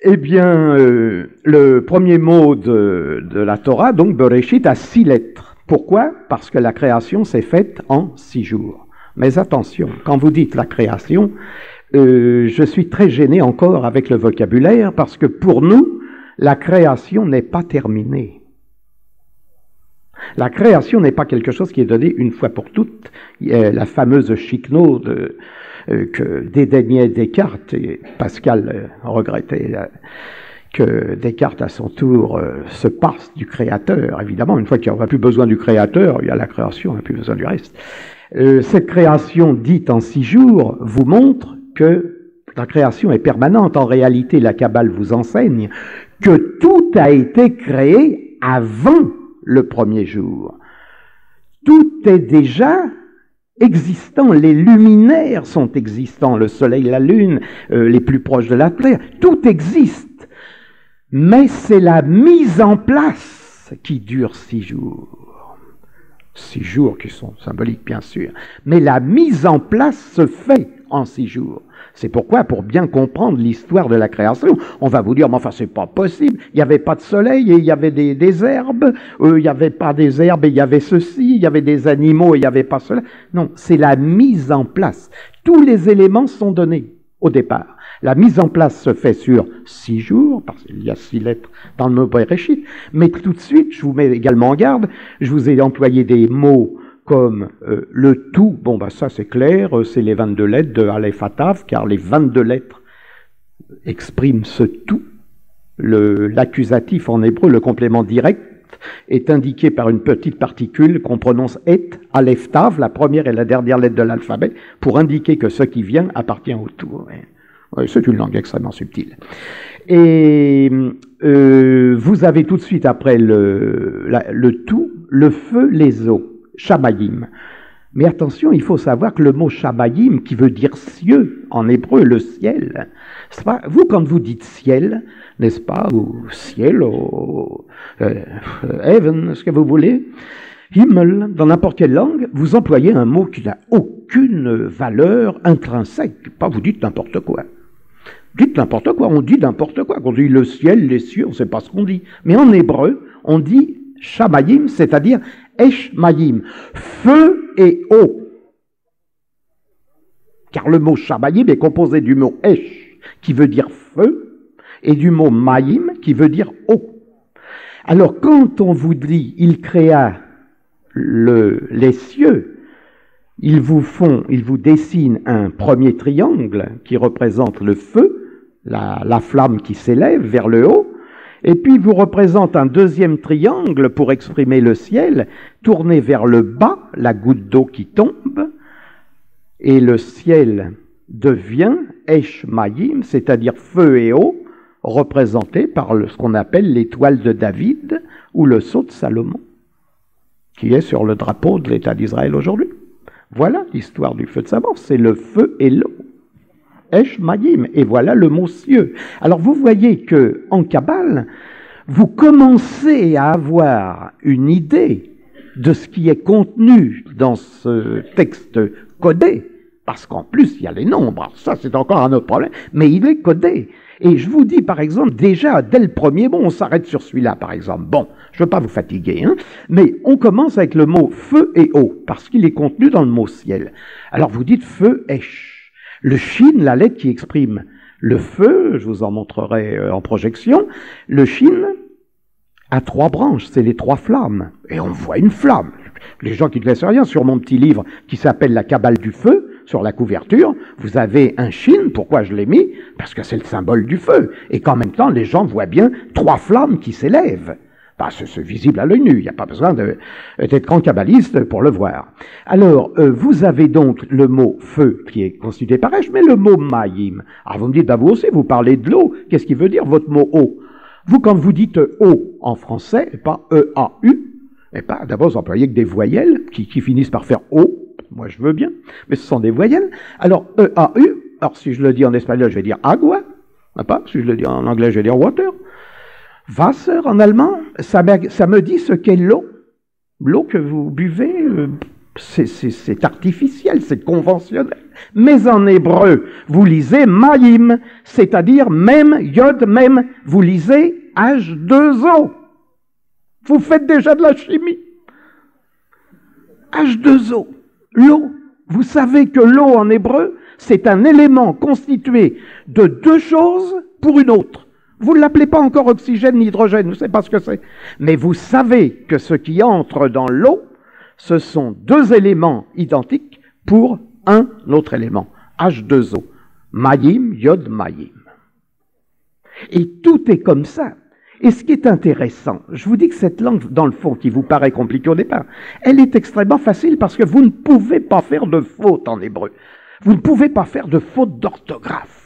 Eh bien, le premier mot de la Torah, donc Bereshit, a 6 lettres. Pourquoi? Parce que la création s'est faite en 6 jours. Mais attention, quand vous dites la création, je suis très gêné encore avec le vocabulaire parce que pour nous, la création n'est pas terminée. La création n'est pas quelque chose qui est donné une fois pour toutes. La fameuse Chicno que dédaignait Descartes, et Pascal regrettait que Descartes à son tour se passe du créateur. Évidemment, une fois qu'il n'y aura plus besoin du créateur, il y a la création, on n'a plus besoin du reste. Cette création dite en 6 jours vous montre que la création est permanente. En réalité, la Kabbale vous enseigne que tout a été créé avant le premier jour. Tout est déjà existant. Les luminaires sont existants, le soleil, la lune, les plus proches de la Terre. Tout existe. Mais c'est la mise en place qui dure 6 jours. 6 jours qui sont symboliques, bien sûr. Mais la mise en place se fait en 6 jours. C'est pourquoi, pour bien comprendre l'histoire de la création, on va vous dire, mais enfin, c'est pas possible. Il n'y avait pas de soleil et il y avait des herbes. Il n'y avait pas des herbes et il y avait ceci. Il y avait des animaux et il n'y avait pas cela. Non, c'est la mise en place. Tous les éléments sont donnés au départ. La mise en place se fait sur 6 jours, parce qu'il y a 6 lettres dans le mot Bereshit, mais tout de suite, je vous mets également en garde, je vous ai employé des mots comme le tout, bon bah ça c'est clair, c'est les 22 lettres de Aleph à Tav, car les 22 lettres expriment ce tout. L'accusatif en hébreu, le complément direct, est indiqué par une petite particule qu'on prononce et, Aleph Tav, la première et la dernière lettre de l'alphabet, pour indiquer que ce qui vient appartient au tout. Oui, c'est une langue extrêmement subtile. Et vous avez tout de suite après le tout, le feu, les eaux, Shamayim. Mais attention, il faut savoir que le mot Shamayim, qui veut dire cieux, en hébreu, le ciel, c'est pas, vous, quand vous dites ciel, n'est-ce pas, ou ciel, ou heaven, ce que vous voulez, Himmel, dans n'importe quelle langue, vous employez un mot qui n'a aucune valeur intrinsèque. Pas vous dites n'importe quoi. Dites n'importe quoi, on dit n'importe quoi. Quand on dit le ciel, les cieux, on ne sait pas ce qu'on dit. Mais en hébreu, on dit Shamayim, c'est-à-dire Eshmayim, feu et eau. Car le mot Shamayim est composé du mot Esh, qui veut dire feu, et du mot Mayim, qui veut dire eau. Alors quand on vous dit, il créa les cieux, ils vous dessinent un premier triangle qui représente le feu, la flamme qui s'élève vers le haut, et puis il vous représente un deuxième triangle pour exprimer le ciel, tourné vers le bas, la goutte d'eau qui tombe, et le ciel devient Eshmayim, c'est-à-dire feu et eau, représenté par ce qu'on appelle l'étoile de David ou le sceau de Salomon, qui est sur le drapeau de l'État d'Israël aujourd'hui. Voilà l'histoire du feu de Sabbath, c'est le feu et l'eau. Eshmayim, et voilà le mot cieux. Alors vous voyez que en Kabbale, vous commencez à avoir une idée de ce qui est contenu dans ce texte codé, parce qu'en plus il y a les nombres, alors ça c'est encore un autre problème, mais il est codé. Et je vous dis par exemple, déjà dès le premier mot, on s'arrête sur celui-là par exemple. Bon, je ne veux pas vous fatiguer, hein, mais on commence avec le mot feu et eau, parce qu'il est contenu dans le mot ciel. Alors vous dites feu Esh. Le shin, la lettre qui exprime le feu, je vous en montrerai en projection, le shin a 3 branches, c'est les 3 flammes. Et on voit une flamme. Les gens qui ne connaissent rien, sur mon petit livre qui s'appelle La Kabbale du feu, sur la couverture, vous avez un shin. Pourquoi je l'ai mis? Parce que c'est le symbole du feu. Et qu'en même temps, les gens voient bien 3 flammes qui s'élèvent. Bah, c'est visible à l'œil nu, il n'y a pas besoin d'être grand kabbaliste pour le voir. Alors, vous avez donc le mot feu qui est constitué par H, mais le mot mayim. Alors vous me dites, bah, vous aussi, vous parlez de l'eau. Qu'est-ce qui veut dire votre mot eau? Vous, quand vous dites eau en français, et pas E-A-U, et pas d'abord vous employez que des voyelles qui finissent par faire O, moi je veux bien, mais ce sont des voyelles. Alors E-A-U, alors si je le dis en espagnol, je vais dire agua, pas, si je le dis en anglais, je vais dire water. Wasser en allemand, ça me dit ce qu'est l'eau. L'eau que vous buvez, c'est artificiel, c'est conventionnel. Mais en hébreu, vous lisez mayim, c'est-à-dire même, yod, même, vous lisez H2O. Vous faites déjà de la chimie. H2O, l'eau. Vous savez que l'eau en hébreu, c'est un élément constitué de 2 choses pour une autre. Vous ne l'appelez pas encore oxygène ni hydrogène, vous ne savez pas ce que c'est. Mais vous savez que ce qui entre dans l'eau, ce sont 2 éléments identiques pour un autre élément. H2O. Mayim, yod, mayim. Et tout est comme ça. Et ce qui est intéressant, je vous dis que cette langue, dans le fond, qui vous paraît compliquée au départ, elle est extrêmement facile parce que vous ne pouvez pas faire de faute en hébreu. Vous ne pouvez pas faire de faute d'orthographe.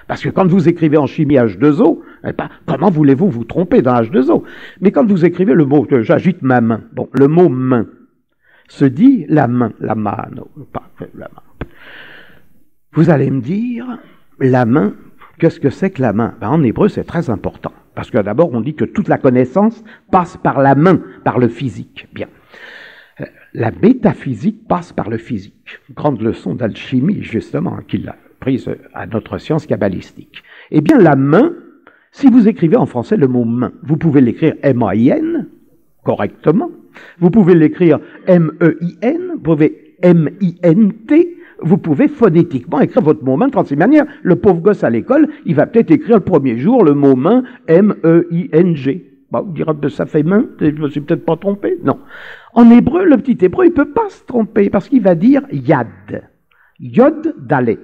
Parce que quand vous écrivez en chimie H2O, eh ben, comment voulez-vous vous tromper dans H2O? Mais quand vous écrivez le mot, j'agite ma main, bon, le mot main se dit la main, la mano, pas la main. Vous allez me dire, la main, qu'est-ce que c'est que la main? Ben, en hébreu, c'est très important. Parce que d'abord, on dit que toute la connaissance passe par la main, par le physique. Bien. La métaphysique passe par le physique. Grande leçon d'alchimie, justement, qu'il a prise à notre science kabbalistique. Eh bien, la main, si vous écrivez en français le mot main, vous pouvez l'écrire M-A-I-N, correctement. Vous pouvez l'écrire M-E-I-N, vous pouvez M-I-N-T, vous pouvez phonétiquement écrire votre mot main de 36 manières. Le pauvre gosse à l'école, il va peut-être écrire le premier jour le mot main, M-E-I-N-G. Bon, vous direz, ça fait main, je ne me suis peut-être pas trompé. Non. En hébreu, le petit hébreu, il ne peut pas se tromper parce qu'il va dire yad. Yod, dalet.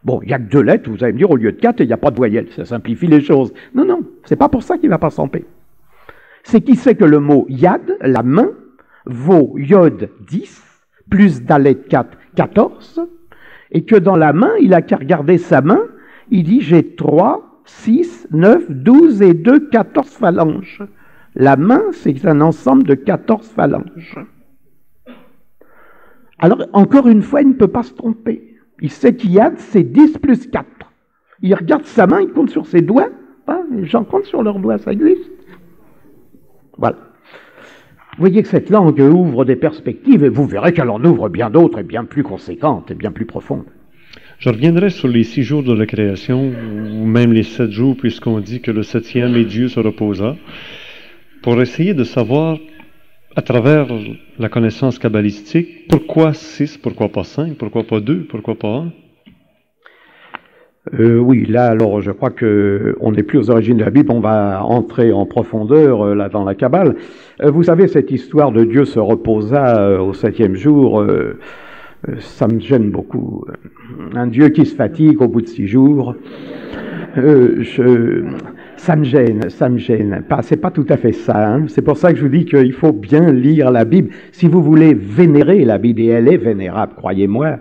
Bon, il n'y a que 2 lettres, vous allez me dire, au lieu de 4, il n'y a pas de voyelle, ça simplifie les choses. Non, non, c'est pas pour ça qu'il ne va pas se tromper. C'est qu'il sait que le mot yad, la main, vaut yod 10, plus dalet 4, 14, et que dans la main, il a qu'à regarder sa main, il dit, j'ai 3, 6, 9, 12 et 2, 14 phalanges. La main, c'est un ensemble de 14 phalanges. Alors, encore une fois, il ne peut pas se tromper. Il sait qu'Iyad, c'est 10 plus 4. Il regarde sa main, il compte sur ses doigts. Ah, les gens comptent sur leurs doigts, ça existe. Voilà. Vous voyez que cette langue ouvre des perspectives, et vous verrez qu'elle en ouvre bien d'autres, et bien plus conséquentes, et bien plus profondes. Je reviendrai sur les 6 jours de la création, ou même les 7 jours, puisqu'on dit que le 7e et Dieu se reposa, pour essayer de savoir, à travers la connaissance kabbalistique, pourquoi 6, pourquoi pas 5, pourquoi pas 2, pourquoi pas 1? Oui, là, alors, je crois qu'on n'est plus aux origines de la Bible, on va entrer en profondeur là dans la Kabbale. Vous savez, cette histoire de Dieu se reposa au 7e jour, ça me gêne beaucoup. Un Dieu qui se fatigue au bout de 6 jours, ça me gêne. C'est pas tout à fait ça. Hein. C'est pour ça que je vous dis qu'il faut bien lire la Bible. Si vous voulez vénérer la Bible, et elle est vénérable, croyez-moi,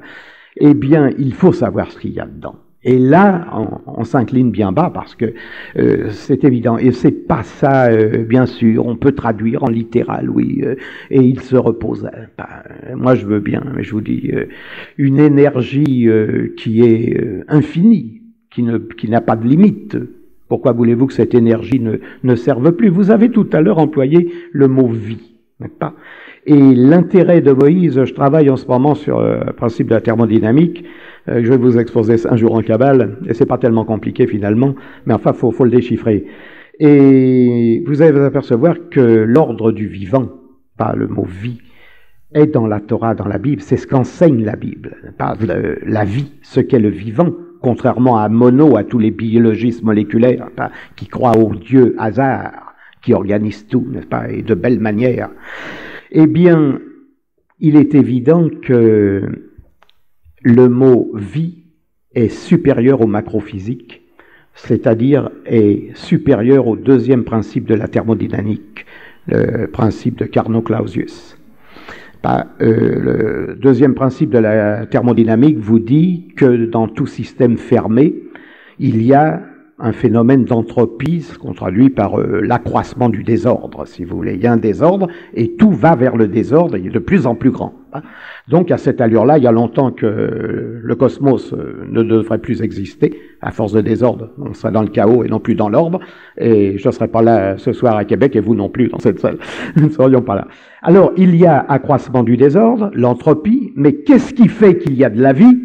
eh bien, il faut savoir ce qu'il y a dedans. Et là, on s'incline bien bas parce que c'est évident. Et c'est pas ça, bien sûr. On peut traduire en littéral, oui. Et il se repose. Moi, je veux bien, mais je vous dis, une énergie qui est infinie, qui n'a pas de limite. Pourquoi voulez-vous que cette énergie ne serve plus? Vous avez tout à l'heure employé le mot vie, n'est-ce pas? Et l'intérêt de Moïse, je travaille en ce moment sur le principe de la thermodynamique, je vais vous exposer un jour en Kabbale, et c'est pas tellement compliqué finalement, mais enfin, faut le déchiffrer. Et vous allez vous apercevoir que l'ordre du vivant, pas le mot vie, est dans la Torah, dans la Bible, c'est ce qu'enseigne la Bible, pas la vie, ce qu'est le vivant, contrairement à Monod, à tous les biologistes moléculaires qui croient au Dieu hasard, qui organise tout, n'est-ce pas, et de belle manière. Eh bien, il est évident que le mot vie est supérieur au macrophysique, c'est-à-dire est supérieur au deuxième principe de la thermodynamique, le principe de Carnot-Clausius. Le deuxième principe de la thermodynamique vous dit que dans tout système fermé, il y a un phénomène d'entropie, ce qu'on traduit par l'accroissement du désordre, si vous voulez. Il y a un désordre et tout va vers le désordre, il est de plus en plus grand. Donc à cette allure-là, il y a longtemps que le cosmos ne devrait plus exister, à force de désordre. On serait dans le chaos et non plus dans l'ordre, et je ne serais pas là ce soir à Québec, et vous non plus dans cette salle. Nous ne serions pas là. Alors, il y a accroissement du désordre, l'entropie, mais qu'est-ce qui fait qu'il y a de la vie?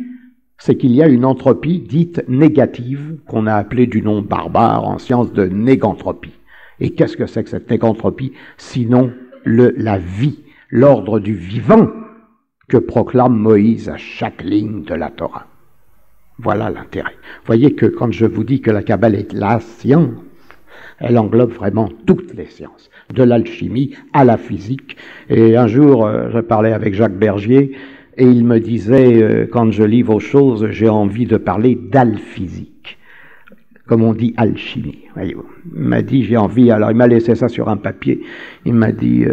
C'est qu'il y a une entropie dite négative, qu'on a appelée du nom barbare en science de négantropie. Et qu'est-ce que c'est que cette négantropie, sinon la vie, l'ordre du vivant que proclame Moïse à chaque ligne de la Torah. Voilà l'intérêt. Voyez que quand je vous dis que la Kabbale est la science, elle englobe vraiment toutes les sciences, de l'alchimie à la physique. Et un jour, je parlais avec Jacques Bergier, et il me disait, quand je lis vos choses, j'ai envie de parler d'alphysique, comme on dit alchimie. Voyez-vous. Il m'a dit, j'ai envie, alors il m'a laissé ça sur un papier, il m'a dit,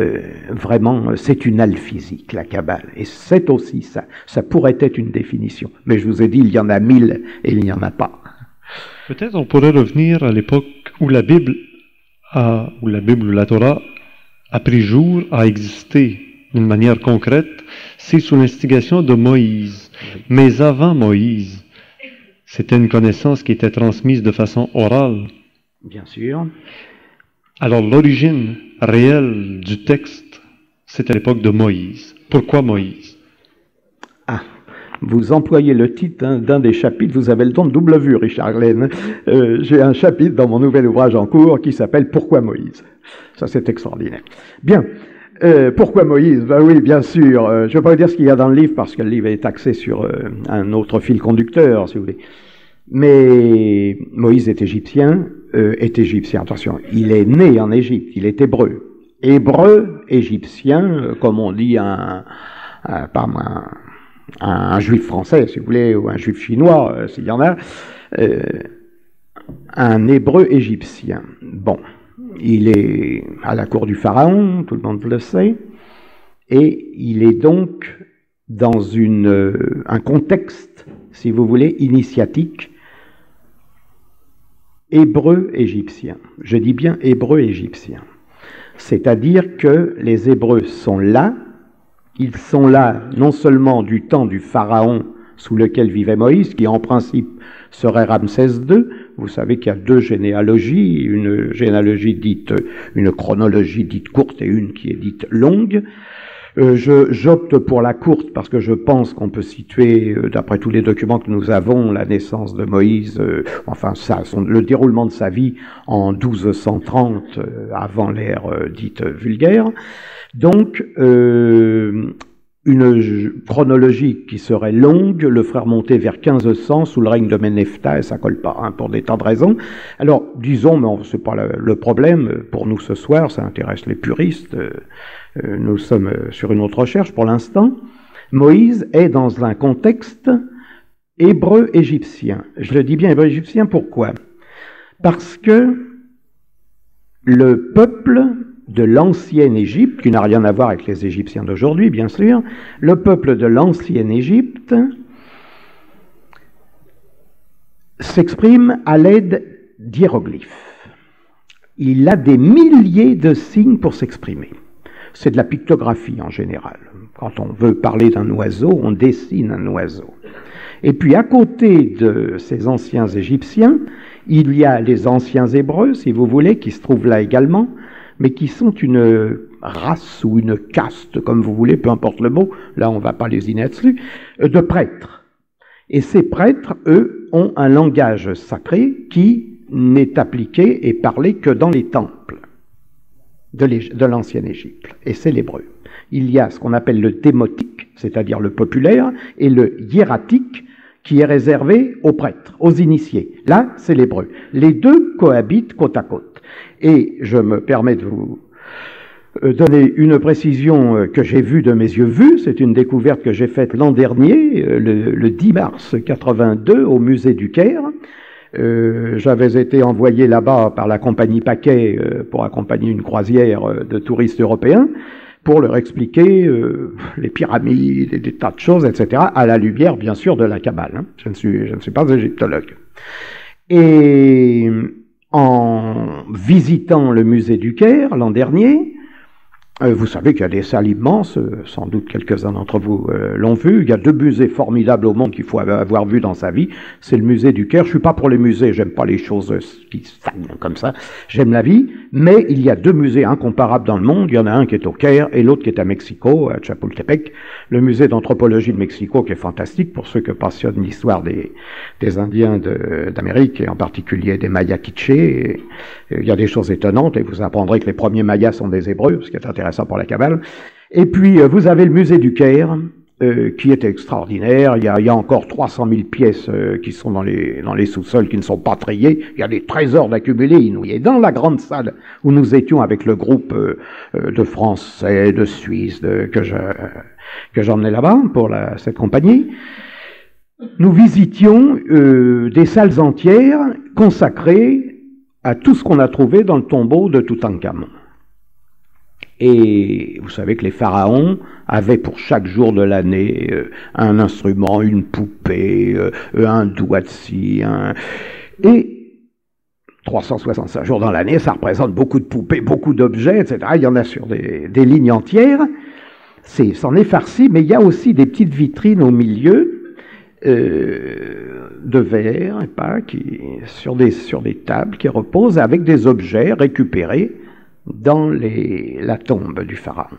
vraiment, c'est une alphysique, la Kabbale, et c'est aussi ça. Ça pourrait être une définition, mais je vous ai dit, il y en a 1000 et il n'y en a pas. Peut-être on pourrait revenir à l'époque où la Bible ou la Torah a pris jour, a existé d'une manière concrète, c'est sous l'instigation de Moïse. Mais avant Moïse, c'était une connaissance qui était transmise de façon orale. Bien sûr. Alors l'origine réelle du texte, c'est à l'époque de Moïse. Pourquoi Moïse? Ah, vous employez le titre d'un des chapitres, vous avez le don de double vue, Richard Glenn. J'ai un chapitre dans mon nouvel ouvrage en cours qui s'appelle « Pourquoi Moïse ?» Ça, c'est extraordinaire. Bien. Pourquoi Moïse? Ben oui, bien sûr. Je ne vais pas vous dire ce qu'il y a dans le livre, parce que le livre est axé sur un autre fil conducteur, si vous voulez. Mais Moïse est égyptien, attention, il est né en Égypte, il est hébreu. Hébreu, égyptien, comme on dit un juif français, si vous voulez, ou un juif chinois, s'il y en a, un hébreu égyptien. Bon. Il est à la cour du pharaon, tout le monde le sait, et il est donc dans un contexte, si vous voulez, initiatique, hébreu-égyptien. Je dis bien hébreu-égyptien. C'est-à-dire que les Hébreux sont là, ils sont là non seulement du temps du pharaon sous lequel vivait Moïse, qui en principe serait Ramsès II. Vous savez qu'il y a deux généalogies, une généalogie dite, une chronologie dite courte et une qui est dite longue. J'opte pour la courte parce que je pense qu'on peut situer, d'après tous les documents que nous avons, la naissance de Moïse, le déroulement de sa vie en 1230, avant l'ère dite vulgaire. Donc, une chronologie qui serait longue le ferait remonter vers 1500 sous le règne de Ménephta, et ça colle pas, pour des tas de raisons. Alors, disons, mais c'est pas le problème pour nous ce soir, ça intéresse les puristes, nous sommes sur une autre recherche pour l'instant. Moïse est dans un contexte hébreu-égyptien. Je le dis bien hébreu-égyptien, pourquoi? Parce que le peuple de l'ancienne Égypte, qui n'a rien à voir avec les Égyptiens d'aujourd'hui, bien sûr, le peuple de l'ancienne Égypte s'exprime à l'aide d'hiéroglyphes. Il a des milliers de signes pour s'exprimer. C'est de la pictographie en général. Quand on veut parler d'un oiseau, on dessine un oiseau. Et puis à côté de ces anciens Égyptiens, il y a les anciens Hébreux, si vous voulez, qui se trouvent là également, mais qui sont une race ou une caste, comme vous voulez, peu importe le mot, là on ne va pas lésiner là-dessus, de prêtres. Et ces prêtres, eux, ont un langage sacré qui n'est appliqué et parlé que dans les temples de l'ancienne Égypte, et c'est l'hébreu. il y a ce qu'on appelle le démotique, c'est-à-dire le populaire, et le hiératique, qui est réservé aux prêtres, aux initiés. Là, c'est l'hébreu. Les deux cohabitent côte à côte. Et je me permets de vous donner une précision que j'ai vue de mes yeux vus. C'est une découverte que j'ai faite l'an dernier, le 10 mars 82, au musée du Caire. J'avais été envoyé là-bas par la compagnie Paquet pour accompagner une croisière de touristes européens, pour leur expliquer les pyramides et des tas de choses, etc., à la lumière, bien sûr, de la Kabbale. Hein. Je ne suis pas égyptologue. Et en visitant le musée du Caire l'an dernier, vous savez qu'il y a des salles immenses, sans doute quelques-uns d'entre vous l'ont vu. Il y a 2 musées formidables au monde qu'il faut avoir vu dans sa vie. C'est le musée du Caire. Je suis pas pour les musées, j'aime pas les choses qui stagnent comme ça. J'aime la vie, mais il y a 2 musées incomparables dans le monde. Il y en a un qui est au Caire et l'autre qui est à Mexico, à Chapultepec. Le musée d'anthropologie de Mexico qui est fantastique pour ceux que passionne l'histoire des Indiens d'Amérique et en particulier des Mayas Quichés. Il y a des choses étonnantes et vous apprendrez que les premiers Mayas sont des Hébreux, ce qui est intéressant pour la Kabbale. Et puis, vous avez le musée du Caire, qui est extraordinaire. Il y a encore 300 000 pièces qui sont dans les sous-sols, qui ne sont pas triées. Il y a des trésors d'accumulés inouïs. Et dans la grande salle où nous étions avec le groupe de Français, de Suisses, que j'emmenais là-bas pour cette compagnie, nous visitions des salles entières consacrées à tout ce qu'on a trouvé dans le tombeau de Toutankhamon. Et vous savez que les pharaons avaient pour chaque jour de l'année un instrument, une poupée, un doigt de scie, et 365 jours dans l'année, ça représente beaucoup de poupées, beaucoup d'objets, etc. Il y en a sur des lignes entières. C'en est farci, mais il y a aussi des petites vitrines au milieu de verre, sur des tables qui reposent avec des objets récupérés dans la tombe du pharaon.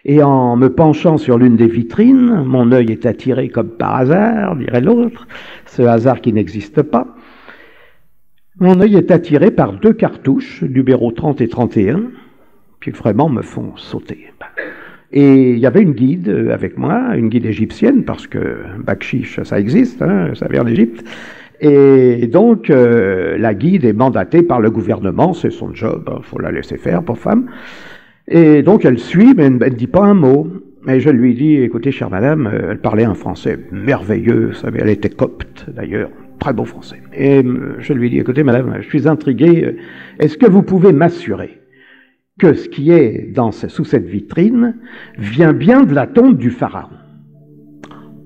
Et en me penchant sur l'une des vitrines, mon œil est attiré comme par hasard, dirait l'autre, ce hasard qui n'existe pas. Mon œil est attiré par 2 cartouches, numéro 30 et 31, qui vraiment me font sauter. Et il y avait une guide avec moi, une guide égyptienne, parce que Bakshish, ça existe, hein, ça vient d'Égypte. Et donc, la guide est mandatée par le gouvernement, c'est son job, il faut la laisser faire, pauvre femme. Et donc, elle suit, mais elle ne dit pas un mot. Et je lui dis, écoutez, chère madame, elle parlait un français merveilleux, vous savez, elle était copte, d'ailleurs, très beau français. Et je lui dis, écoutez, madame, je suis intrigué, est-ce que vous pouvez m'assurer que ce qui est sous cette vitrine vient bien de la tombe du pharaon?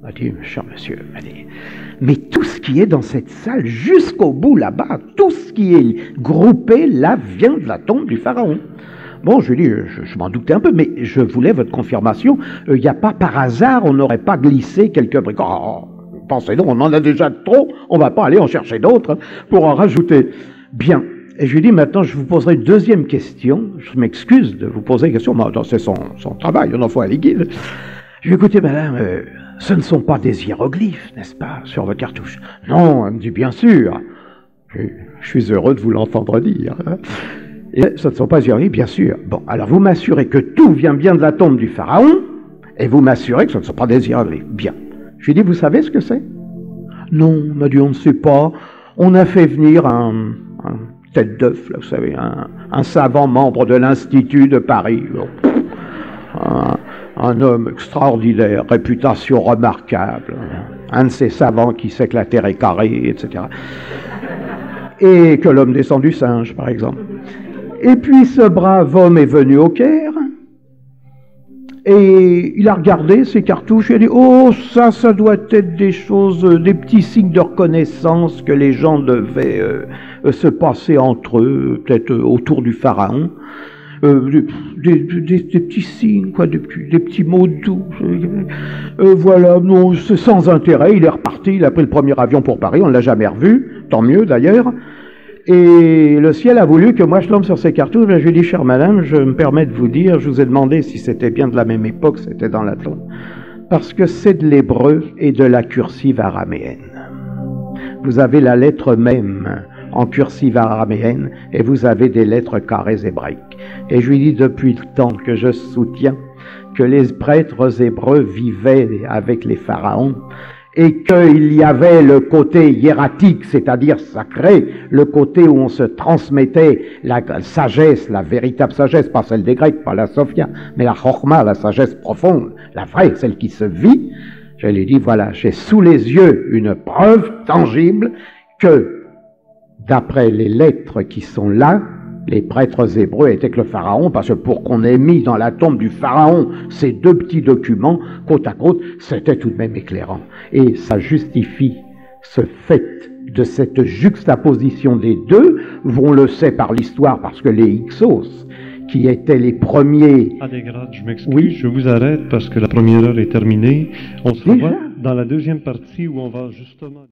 Elle m'a dit, cher monsieur, elle m'a dit, mais tout ce qui est dans cette salle, jusqu'au bout là-bas, tout ce qui est groupé là vient de la tombe du pharaon. Bon, je lui dis, je m'en doutais un peu, mais je voulais votre confirmation. Il n'y a pas par hasard, on n'aurait pas glissé quelques briques. Oh, pensez donc, on en a déjà trop, on ne va pas aller en chercher d'autres pour en rajouter. Bien. Et je lui dis, maintenant, je vous poserai une deuxième question. Je m'excuse de vous poser une question, mais c'est son travail, on en faut aller guide. Je lui ai dit, écoutez, madame, ce ne sont pas des hiéroglyphes, n'est-ce pas, sur votre cartouche? Non, elle me dit, bien sûr. Je suis heureux de vous l'entendre dire. Et ce ne sont pas des hiéroglyphes, bien sûr. Bon, alors vous m'assurez que tout vient bien de la tombe du pharaon, et vous m'assurez que ce ne sont pas des hiéroglyphes. Bien. Je lui ai dit, vous savez ce que c'est? Non, elle m'a dit, on ne sait pas. On a fait venir un tête d'œuf, là, vous savez, un savant membre de l'Institut de Paris. Un homme extraordinaire, réputation remarquable, un de ces savants qui sait que la Terre est carrée, etc. Et que l'homme descend du singe, par exemple. Et puis ce brave homme est venu au Caire, et il a regardé ses cartouches, et il a dit, oh, ça doit être des choses, des petits signes de reconnaissance que les gens devaient se passer entre eux, peut-être autour du pharaon. Des petits signes, quoi, des petits mots doux. Voilà, non, c'est sans intérêt. Il est reparti, il a pris le premier avion pour Paris, on ne l'a jamais revu, tant mieux d'ailleurs. Et le ciel a voulu que moi je tombe sur ces cartouches. Je lui ai dit, chère madame, je me permets de vous dire, je vous ai demandé si c'était bien de la même époque, c'était dans l'Atlantique, parce que c'est de l'hébreu et de la cursive araméenne. Vous avez la lettre même en cursive araméenne et vous avez des lettres carrées hébraïques. Et je lui dis depuis le temps que je soutiens que les prêtres hébreux vivaient avec les pharaons et qu'il y avait le côté hiératique, c'est-à-dire sacré, le côté où on se transmettait la sagesse, la véritable sagesse, pas celle des Grecs, pas la Sophia, mais la chorma, la sagesse profonde, la vraie, celle qui se vit. Je lui dis, voilà, j'ai sous les yeux une preuve tangible que, d'après les lettres qui sont là, les prêtres hébreux étaient que le pharaon, parce que pour qu'on ait mis dans la tombe du pharaon ces deux petits documents, côte à côte, c'était tout de même éclairant. Et ça justifie ce fait de cette juxtaposition des deux. On le sait par l'histoire, parce que les Hyksos, qui étaient les premiers... Adégrade, je m'excuse, oui. Je vous arrête parce que la première heure est terminée. On se revoit dans la deuxième partie où on va justement...